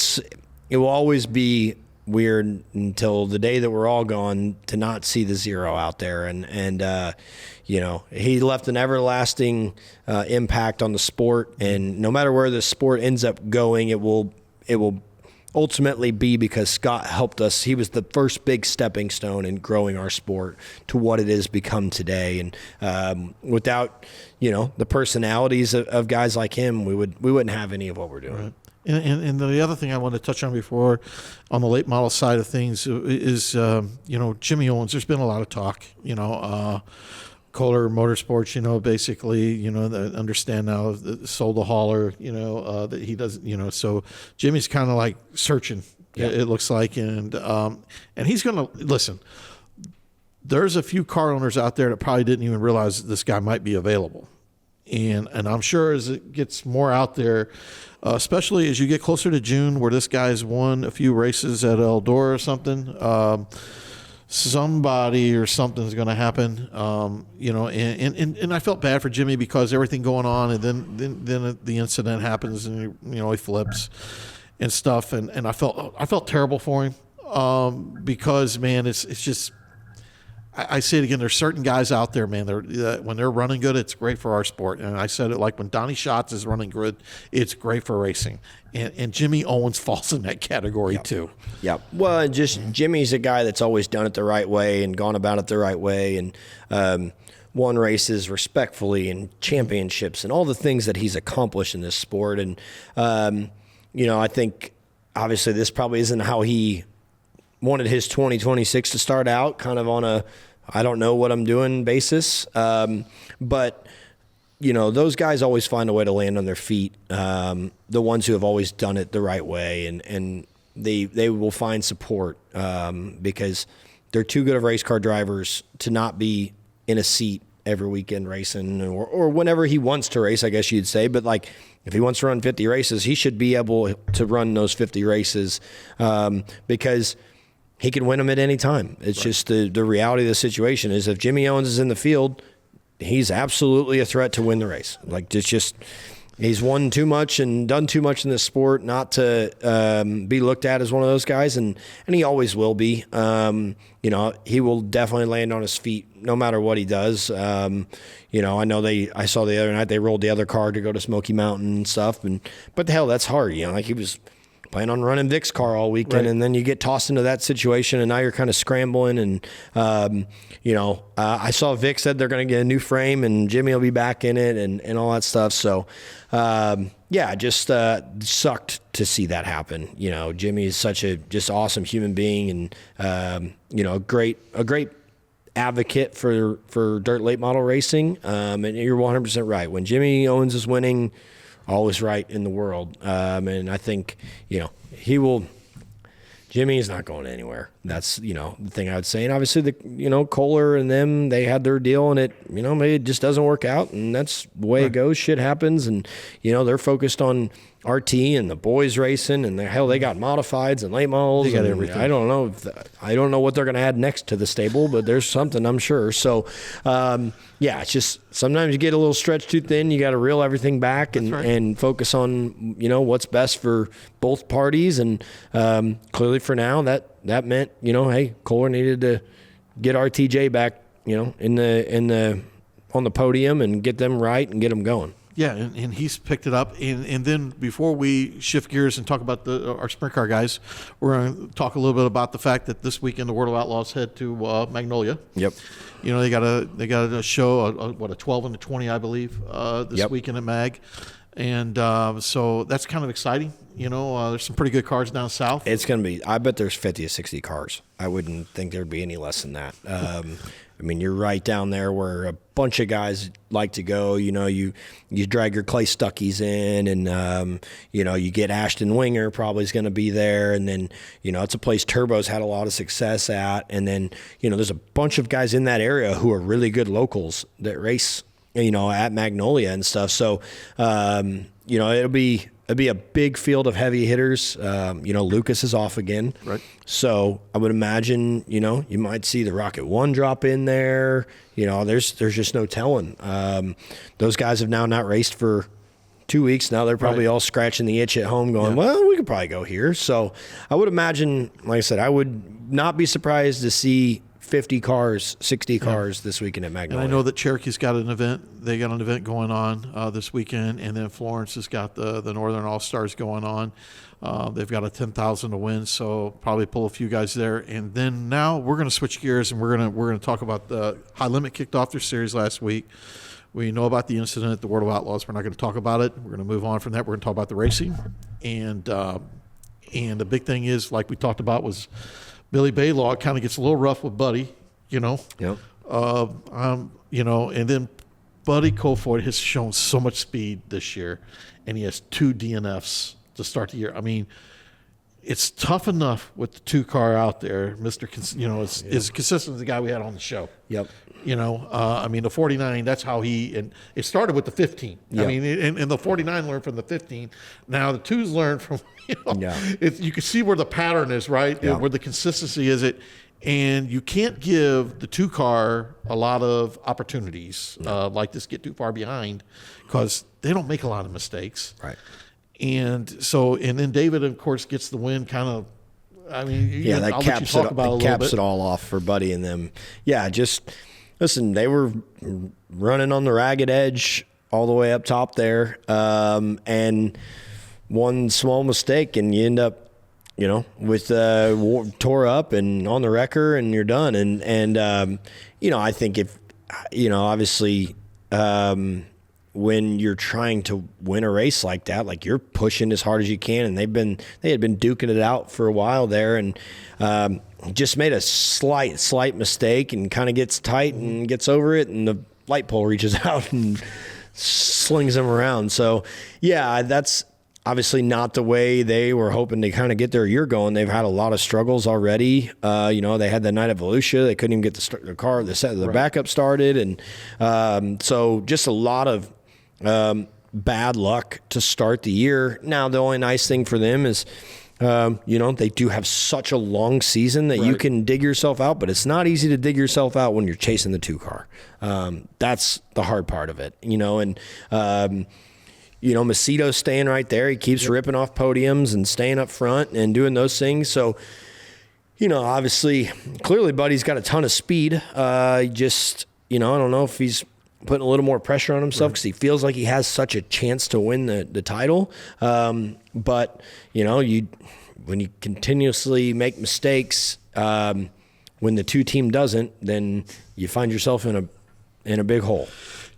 will always be weird until the day that we're all gone to not see the zero out there. And he left an everlasting impact on the sport, and no matter where the sport ends up going, it will ultimately be because Scott helped us. He was the first big stepping stone in growing our sport to what it has become today. And without the personalities of guys like him, we wouldn't have any of what we're doing. Right. And the other thing I want to touch on before, on the late model side of things, is Jimmy Owens. There's been a lot of talk, Kohler Motorsports, basically, understand now, sold the hauler, that he doesn't, so Jimmy's kind of like searching, it looks like, and he's going to listen. there's a few car owners out there that probably didn't even realize that this guy might be available. And I'm sure as it gets more out there, especially as you get closer to June, where this guy's won a few races at Eldora or something, somebody or something's going to happen, and I felt bad for Jimmy because everything going on, and then the incident happens, and he flips and stuff, and I felt terrible for him because, man, it's just. I say it again. There's certain guys out there, man. When they're running good, it's great for our sport. And I said it like when Donnie Schatz is running good, it's great for racing. And Jimmy Owens falls in that category too. Yeah. Well, Jimmy's a guy that's always done it the right way and gone about it the right way, and won races respectfully and championships and all the things that he's accomplished in this sport. And I think obviously this probably isn't how he wanted his 2026 to start out, kind of on a I don't know what I'm doing basis. But, those guys always find a way to land on their feet. The ones who have always done it the right way, and they will find support because they're too good of race car drivers to not be in a seat every weekend racing or whenever he wants to race, I guess you'd say. But like, if he wants to run 50 races, he should be able to run those 50 races because he can win them at any time. It's just the reality of the situation is if Jimmy Owens is in the field, he's absolutely a threat to win the race. Like, it's just he's won too much and done too much in this sport not to be looked at as one of those guys, and he always will be. He will definitely land on his feet no matter what he does. I saw the other night they rolled the other car to go to Smoky Mountain and stuff, but the hell, that's hard. Like he was planning on running Vic's car all weekend, and then you get tossed into that situation, and now you're kind of scrambling. And I saw Vic said they're going to get a new frame, and Jimmy will be back in it, and all that stuff. So, just sucked to see that happen. Jimmy is such a just awesome human being, and a great advocate for dirt late model racing. And you're 100% right. When Jimmy Owens is winning, always right in the world. And I think, Jimmy's not going anywhere. That's, the thing I would say. And obviously Kohler and them, they had their deal, and it, maybe it just doesn't work out, and that's the way it goes. Shit happens. And, they're focused on RT and the boys racing, and they got modifieds and late models. They got everything. I don't know what they're going to add next to the stable, but there's something, I'm sure. So, it's just sometimes you get a little stretched too thin. You got to reel everything back and focus on, what's best for both parties. And clearly for now, that meant, hey, Kohler needed to get RTJ back, on the podium and get them right and get them going. Yeah, and he's picked it up. And then before we shift gears and talk about our sprint car guys, we're going to talk a little bit about the fact that this weekend the World of Outlaws head to Magnolia. Yep. They got a show, a 12 and a 20, I believe, this weekend at Mag. And so that's kind of exciting. There's some pretty good cars down south. It's going to be, I bet there's 50 to 60 cars. I wouldn't think there'd be any less than that. You're right down there where a bunch of guys like to go. You drag your Clay Stuckies in, and you get Ashton Winger probably is going to be there, and then it's a place Turbo's had a lot of success at, and then there's a bunch of guys in that area who are really good locals that race at Magnolia and stuff. So it'll be a big field of heavy hitters. Lucas is off again. Right. So I would imagine, you might see the Rocket One drop in there. There's just no telling. Those guys have now not raced for 2 weeks. Now they're probably all scratching the itch at home going, well, we could probably go here. So I would imagine, like I said, I would not be surprised to see 50 cars, 60 cars this weekend at Magnolia. And I know that Cherokee's got an event. They got an event going on this weekend, and then Florence has got the Northern All-Stars going on. They've got a 10,000 to win, so probably pull a few guys there. And then now we're going to switch gears, and we're going to talk about the High Limit kicked off their series last week. We know about the incident at the World of Outlaws. We're not going to talk about it. We're going to move on from that. We're going to talk about the racing. And the big thing is, like we talked about, was Billy Baylaw kind of gets a little rough with Buddy, Yep. And then Buddy Kofoid has shown so much speed this year, and he has 2 DNFs to start the year. it's tough enough with the 2 car out there, Mr. Is consistent as the guy we had on the show. Yep. I mean, the 49, that's how and it started with the 15. Yep. I mean, and the 49 learned from the 15. Now the 2s learned from, you can see where the pattern is, right? Yeah. Where the consistency is it. And you can't give the 2 car a lot of opportunities like this, get too far behind, because they don't make a lot of mistakes. Right. And then David, of course, gets the win kind of. I mean, that caps it all off for Buddy and them. Yeah, just listen, they were running on the ragged edge all the way up top there, and one small mistake, and you end up, with tore up and on the wrecker, and you're done. And I think if, obviously, when you're trying to win a race like that, like you're pushing as hard as you can, and they had been duking it out for a while there, and just made a slight mistake and kind of gets tight and gets over it, and the light pole reaches out and slings them around. So yeah, that's obviously not the way they were hoping to kind of get their year going. They've had a lot of struggles already. They had the night of Volusia. They couldn't even get the backup started, and so just a lot of bad luck to start the year. Now, the only nice thing for them is, they do have such a long season that you can dig yourself out, but it's not easy to dig yourself out when you're chasing the 2 car. That's the hard part of it, and Macedo's staying right there. He keeps ripping off podiums and staying up front and doing those things. So, obviously, clearly Buddy's got a ton of speed. I don't know if he's putting a little more pressure on himself because he feels like he has such a chance to win the title. But, when you continuously make mistakes, when the 2 team doesn't, then you find yourself in a big hole.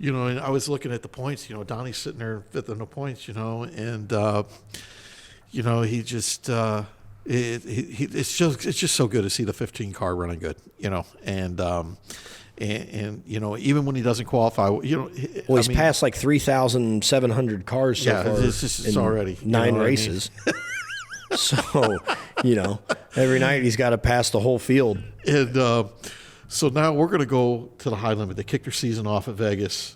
And I was looking at the points, Donnie's sitting there 5th in the points, and, he just, it's just so good to see the 15 car running good, and even when he doesn't qualify, he's passed like 3,700 cars so far. It's already 9 races. So, every night he's got to pass the whole field. And, so now we're going to go to the high limit. They kicked their season off at Vegas,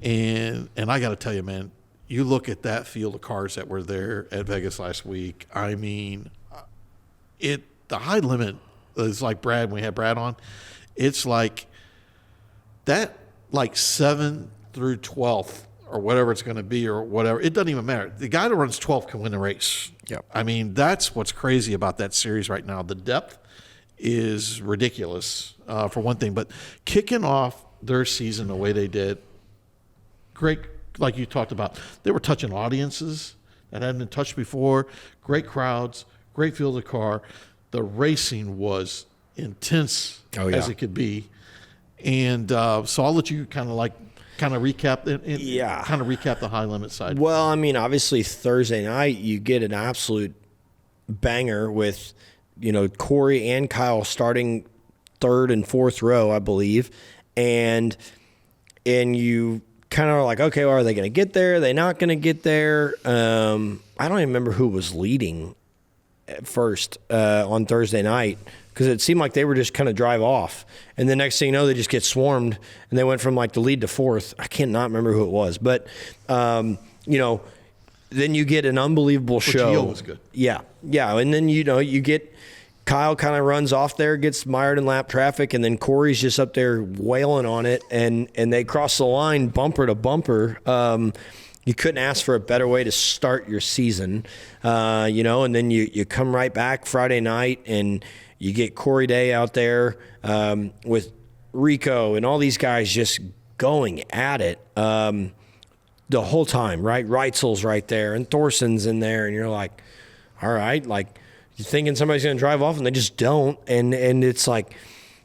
and I got to tell you, man, you look at that field of cars that were there at Vegas last week. I mean, the high limit is like Brad. When we had Brad on, it's like that, like 7th through 12th or whatever it's going to be or whatever. It doesn't even matter. The guy that runs 12th can win the race. Yep. I mean, that's what's crazy about that series right now. The depth is ridiculous, for one thing, but kicking off their season the way they did, great, like you talked about, they were touching audiences that hadn't been touched before, great crowds, great field of car. The racing was intense as it could be, and so I'll let you kind of recap the high limit side. Well, I mean, obviously Thursday night you get an absolute banger with Corey and Kyle starting 3rd and 4th row, I believe. And you kind of are like, okay, well, are they going to get there? Are they not going to get there? I don't even remember who was leading at first on Thursday night, because it seemed like they were just kind of drive off. And the next thing you know, they just get swarmed, and they went from like the lead to 4th. I cannot remember who it was. But, then you get an unbelievable show. Gio was good. Yeah. And then, you get Kyle kind of runs off there, gets mired in lap traffic, and then Corey's just up there wailing on it, and they cross the line bumper to bumper. You couldn't ask for a better way to start your season, and then you come right back Friday night, and you get Corey Day out there with Rico and all these guys just going at it the whole time, right? Reitzel's right there, and Thorson's in there, and you're like, all right, like, you're thinking somebody's going to drive off, and they just don't. And it's like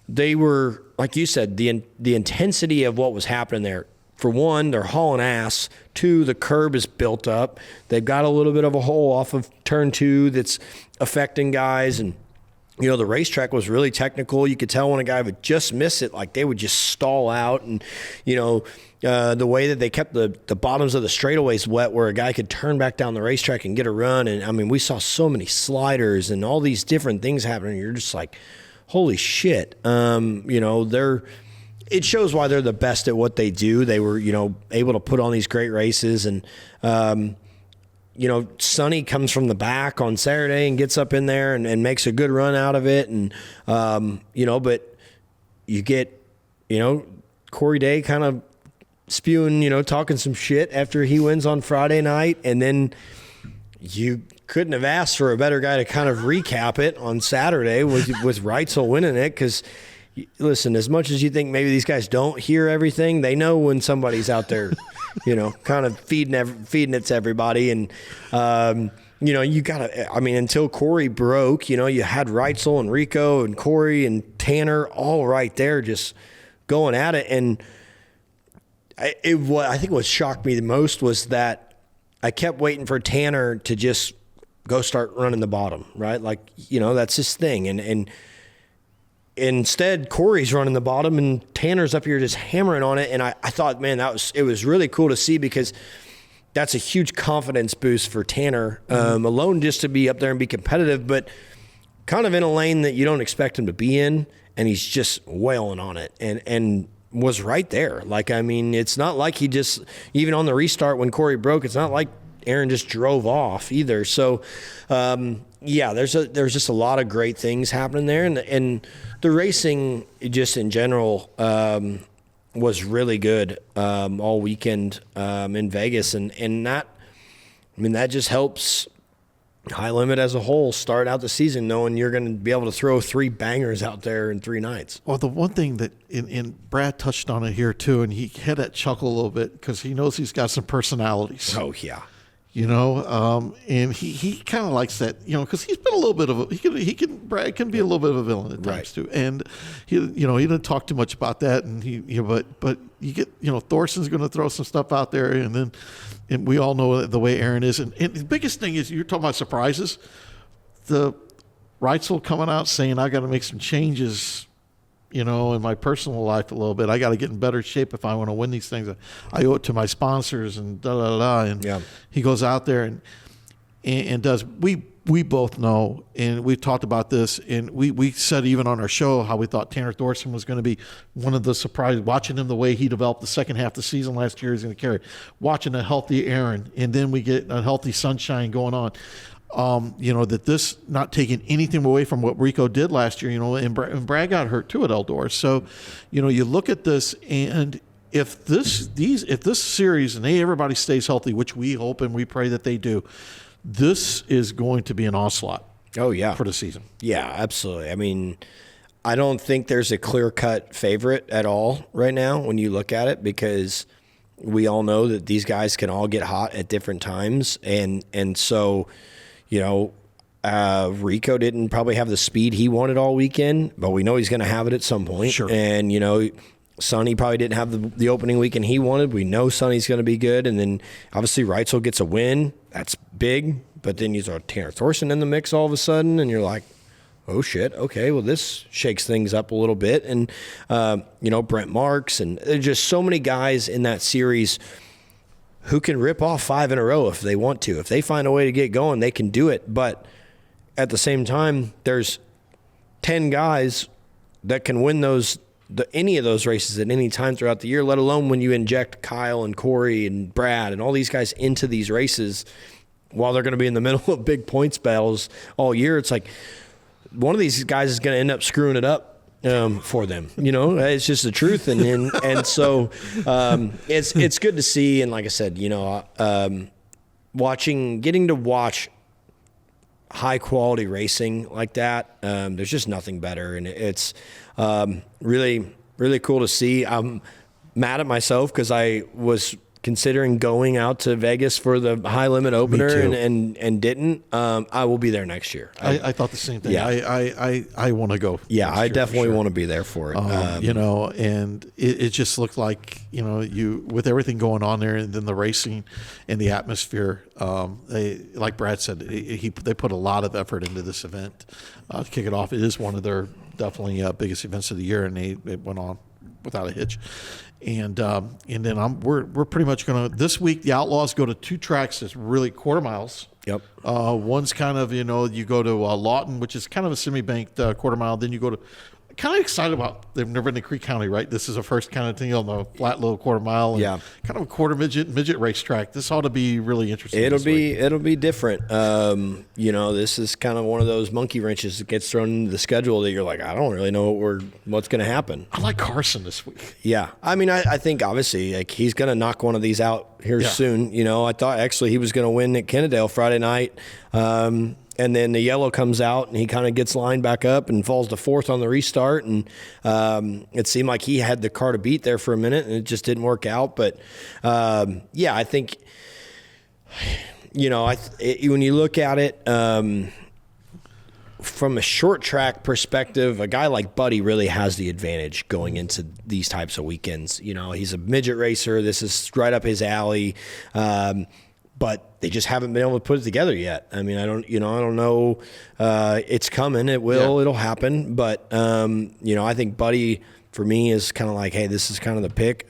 they were, like you said, the intensity of what was happening there. For one, they're hauling ass. 2, the curb is built up. They've got a little bit of a hole off of turn 2 that's affecting guys. And the racetrack was really technical. You could tell when a guy would just miss it, like they would just stall out. And, the way that they kept the bottoms of the straightaways wet where a guy could turn back down the racetrack and get a run. And, I mean, we saw so many sliders and all these different things happening. You're just like, holy shit. It shows why they're the best at what they do. They were, able to put on these great races. And, Sonny comes from the back on Saturday and gets up in there and makes a good run out of it. And, but you get, Corey Day kind of spewing, talking some shit after he wins on Friday night. And then you couldn't have asked for a better guy to kind of recap it on Saturday with Reitzel winning it. Because, listen, as much as you think maybe these guys don't hear everything, they know when somebody's out there, kind of feeding it to everybody. And, you got to, I mean, until Corey broke, you had Reitzel and Rico and Corey and Tanner all right there just going at it. And I think what shocked me the most was that I kept waiting for Tanner to just go start running the bottom, right? Like, that's his thing. And instead, Corey's running the bottom and Tanner's up here just hammering on it. And I thought, man, it was really cool to see, because that's a huge confidence boost for Tanner, alone just to be up there and be competitive, but kind of in a lane that you don't expect him to be in. And he's just wailing on it and was right there. Like, I mean, it's not like he just, even on the restart when Corey broke, it's not like Aaron just drove off either. So, there's just a lot of great things happening there. And the racing just in general was really good all weekend in Vegas. And that just helps High Limit as a whole start out the season knowing you're going to be able to throw 3 bangers out there in 3 nights. Well, the one thing that, and Brad touched on it here too, and he had that chuckle a little bit because he knows he's got some personalities. Oh, yeah. And he kind of likes that, because he's been a little bit of Brad can be a little bit of a villain at times too. And he didn't talk too much about that. And but you get, Thorson's going to throw some stuff out there, and we all know the way Aaron is. And the biggest thing is, you're talking about surprises. The Reitzel coming out saying, I got to make some changes, in my personal life a little bit. I got to get in better shape if I want to win these things. I owe it to my sponsors and And he goes out there and does. We both know, and we've talked about this, and we said even on our show how we thought Tanner Thorson was going to be one of the surprises. Watching him the way he developed the second half of the season last year, he's going to carry. Watching a healthy Aaron, and then we get a healthy Sunshine going on. That this not taking anything away from what Rico did last year, and Brad got hurt too at Eldor. So, you look at this, and if this series and everybody stays healthy, which we hope and we pray that they do, this is going to be an onslaught. Oh yeah, for the season. Yeah, absolutely. I mean, I don't think there's a clear-cut favorite at all right now when you look at it, because we all know that these guys can all get hot at different times, and so. Rico didn't probably have the speed he wanted all weekend, but we know he's going to have it at some point. Sure. And, Sonny probably didn't have the opening weekend he wanted. We know Sonny's going to be good. And then obviously Reitzel gets a win. That's big. But then you throw Tanner Thorson in the mix all of a sudden, and you're like, oh, shit. Okay, well, this shakes things up a little bit. And, Brent Marks. And there's just so many guys in that series who can rip off 5 in a row if they want to. If they find a way to get going, they can do it. But at the same time, there's 10 guys that can win any of those races at any time throughout the year, let alone when you inject Kyle and Corey and Brad and all these guys into these races while they're going to be in the middle of big points battles all year. It's like one of these guys is going to end up screwing it up for them. It's just the truth. And so it's good to see. And like I said, getting to watch high quality racing like that, there's just nothing better. And it's really, really cool to see. I'm mad at myself because considering going out to Vegas for the high limit opener and didn't, I will be there next year. I thought the same thing. Yeah. I want to go. Yeah, I definitely want to be there for it. And it just looked like, you with everything going on there, and then the racing and the atmosphere. They, like Brad said, they put a lot of effort into this event to kick it off. It is one of their definitely biggest events of the year, and it went on without a hitch. And then we're pretty much going to, this week the Outlaws go to 2 tracks that's really quarter miles. Yep. One's kind of, you go to Lawton, which is kind of a semi-banked quarter mile. Then you go to, kind of excited about, they've never been in Creek County, right? This is the first kind of thing on the flat little quarter mile. And kind of a quarter midget racetrack. This ought to be really interesting. It'll be different. This is kind of one of those monkey wrenches that gets thrown into the schedule that you're like, I don't really know what's going to happen. I like Carson this week. Yeah. I mean, I think obviously like he's going to knock one of these out here soon. I thought actually he was going to win at Kennedale Friday night. And then the yellow comes out, and he kind of gets lined back up and falls to 4th on the restart. And it seemed like he had the car to beat there for a minute, and it just didn't work out. But, I think, when you look at it from a short track perspective, a guy like Buddy really has the advantage going into these types of weekends. He's a midget racer. This is right up his alley. But they just haven't been able to put it together yet. I mean, I don't know. It's coming. It will. Yeah. It'll happen. But I think Buddy for me is kind of like, hey, this is kind of the pick.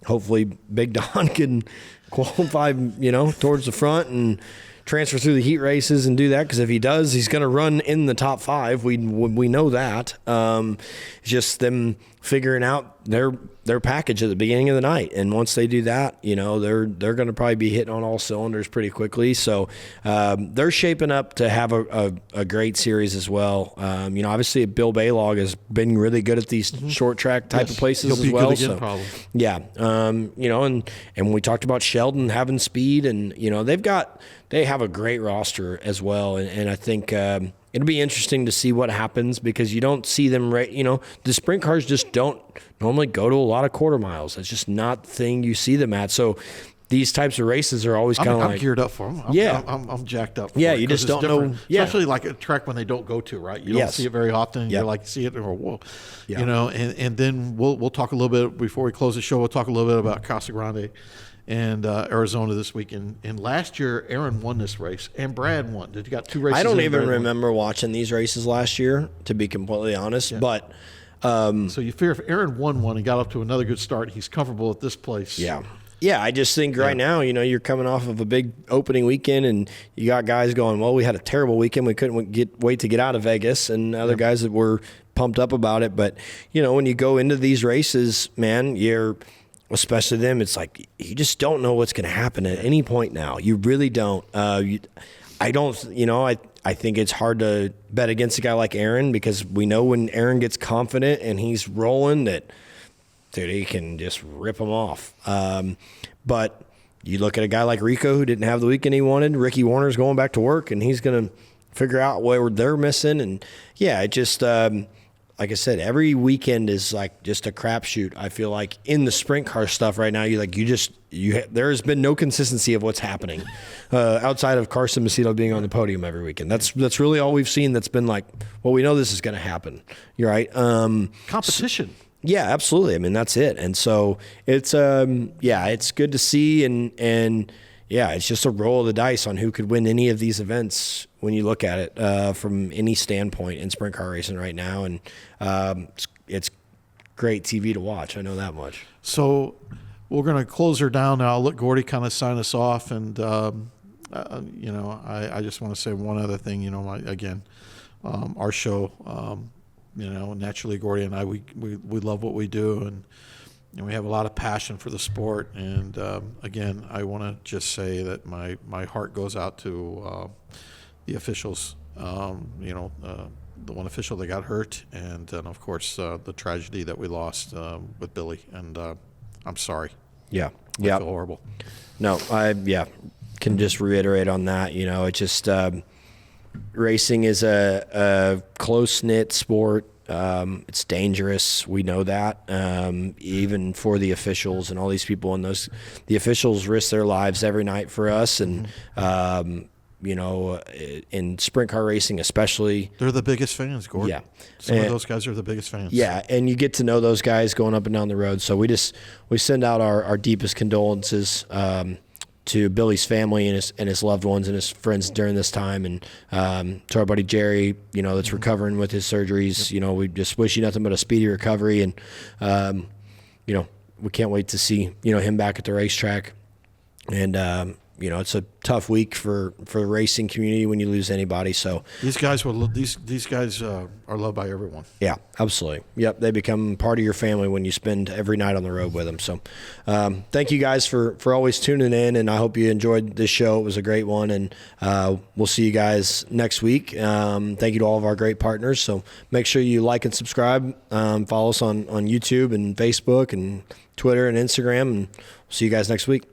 Hopefully, Big Don can qualify, towards the front and transfer through the heat races and do that. Because if he does, he's going to run in the top 5. We know that. It's just them figuring out their package at the beginning of the night, and once they do that, they're going to probably be hitting on all cylinders pretty quickly. So they're shaping up to have a great series as well. Obviously Bill Baylog has been really good at these short track type of places as well. Good again, probably. Yeah, and we talked about Sheldon having speed, and they have a great roster as well, and I think. It'll be interesting to see what happens because you don't see them the sprint cars just don't normally go to a lot of quarter miles. It's just not the thing you see them at. So these types of races are always kind of like. I'm geared up for them. I'm jacked up for it. You just don't know. Yeah. Especially like a track when they don't go to, right? You don't see it very often. You're like, see it or whoa. Yeah. And then we'll talk a little bit before we close the show. We'll talk a little bit about Casa Grande and Arizona this week. And last year, Aaron won this race, and Brad won. Did you got 2 races? I don't even remember watching these races last year, to be completely honest. Yeah. But so you figure if Aaron won one and got up to another good start, he's comfortable at this place. Yeah. Yeah, I just think right now, you're coming off of a big opening weekend, and you got guys going, well, we had a terrible weekend. We couldn't wait to get out of Vegas, and other guys that were pumped up about it. But, when you go into these races, man, especially them, it's like you just don't know what's going to happen at any point now. You really don't. I think it's hard to bet against a guy like Aaron because we know when Aaron gets confident and he's rolling that, dude, he can just rip them off. But you look at a guy like Rico who didn't have the weekend he wanted. Ricky Warner's going back to work, and he's going to figure out where they're missing. And, it just like I said, every weekend is like just a crapshoot. I feel like in the sprint car stuff right now, there has been no consistency of what's happening outside of Carson Macedo being on the podium every weekend. That's really all we've seen. That's been like, well, we know this is going to happen. You're right. Competition. Yeah, absolutely. I mean, that's it. And so it's it's good to see, and it's just a roll of the dice on who could win any of these events when you look at it from any standpoint in sprint car racing right now. And it's great TV to watch. I know that much. So we're going to close her down now. I'll let Gordy kind of sign us off. And, I just want to say one other thing, our show, naturally Gordy and I, we love what we do, and we have a lot of passion for the sport. And again, I want to just say that my heart goes out to the officials, the one official that got hurt, and of course the tragedy that we lost with Billy. And I'm sorry. Yeah. I feel horrible. No, I can just reiterate on that. It's just racing is a close-knit sport. It's dangerous. We know that. Even for the officials and all these people, and the officials risk their lives every night for us. And in sprint car racing, especially, they're the biggest fans, Gord. Yeah, some of those guys are the biggest fans. Yeah, and you get to know those guys going up and down the road. So we send out our deepest condolences to Billy's family and his loved ones and his friends during this time, and to our buddy Jerry, that's recovering with his surgeries. We just wish you nothing but a speedy recovery, and we can't wait to see him back at the racetrack. And it's a tough week for the racing community when you lose anybody. So these guys are loved by everyone. Yeah, absolutely. Yep, they become part of your family when you spend every night on the road with them. So thank you guys for always tuning in, and I hope you enjoyed this show. It was a great one, and we'll see you guys next week. Thank you to all of our great partners. So make sure you like and subscribe. Follow us on YouTube and Facebook and Twitter and Instagram, and we'll see you guys next week.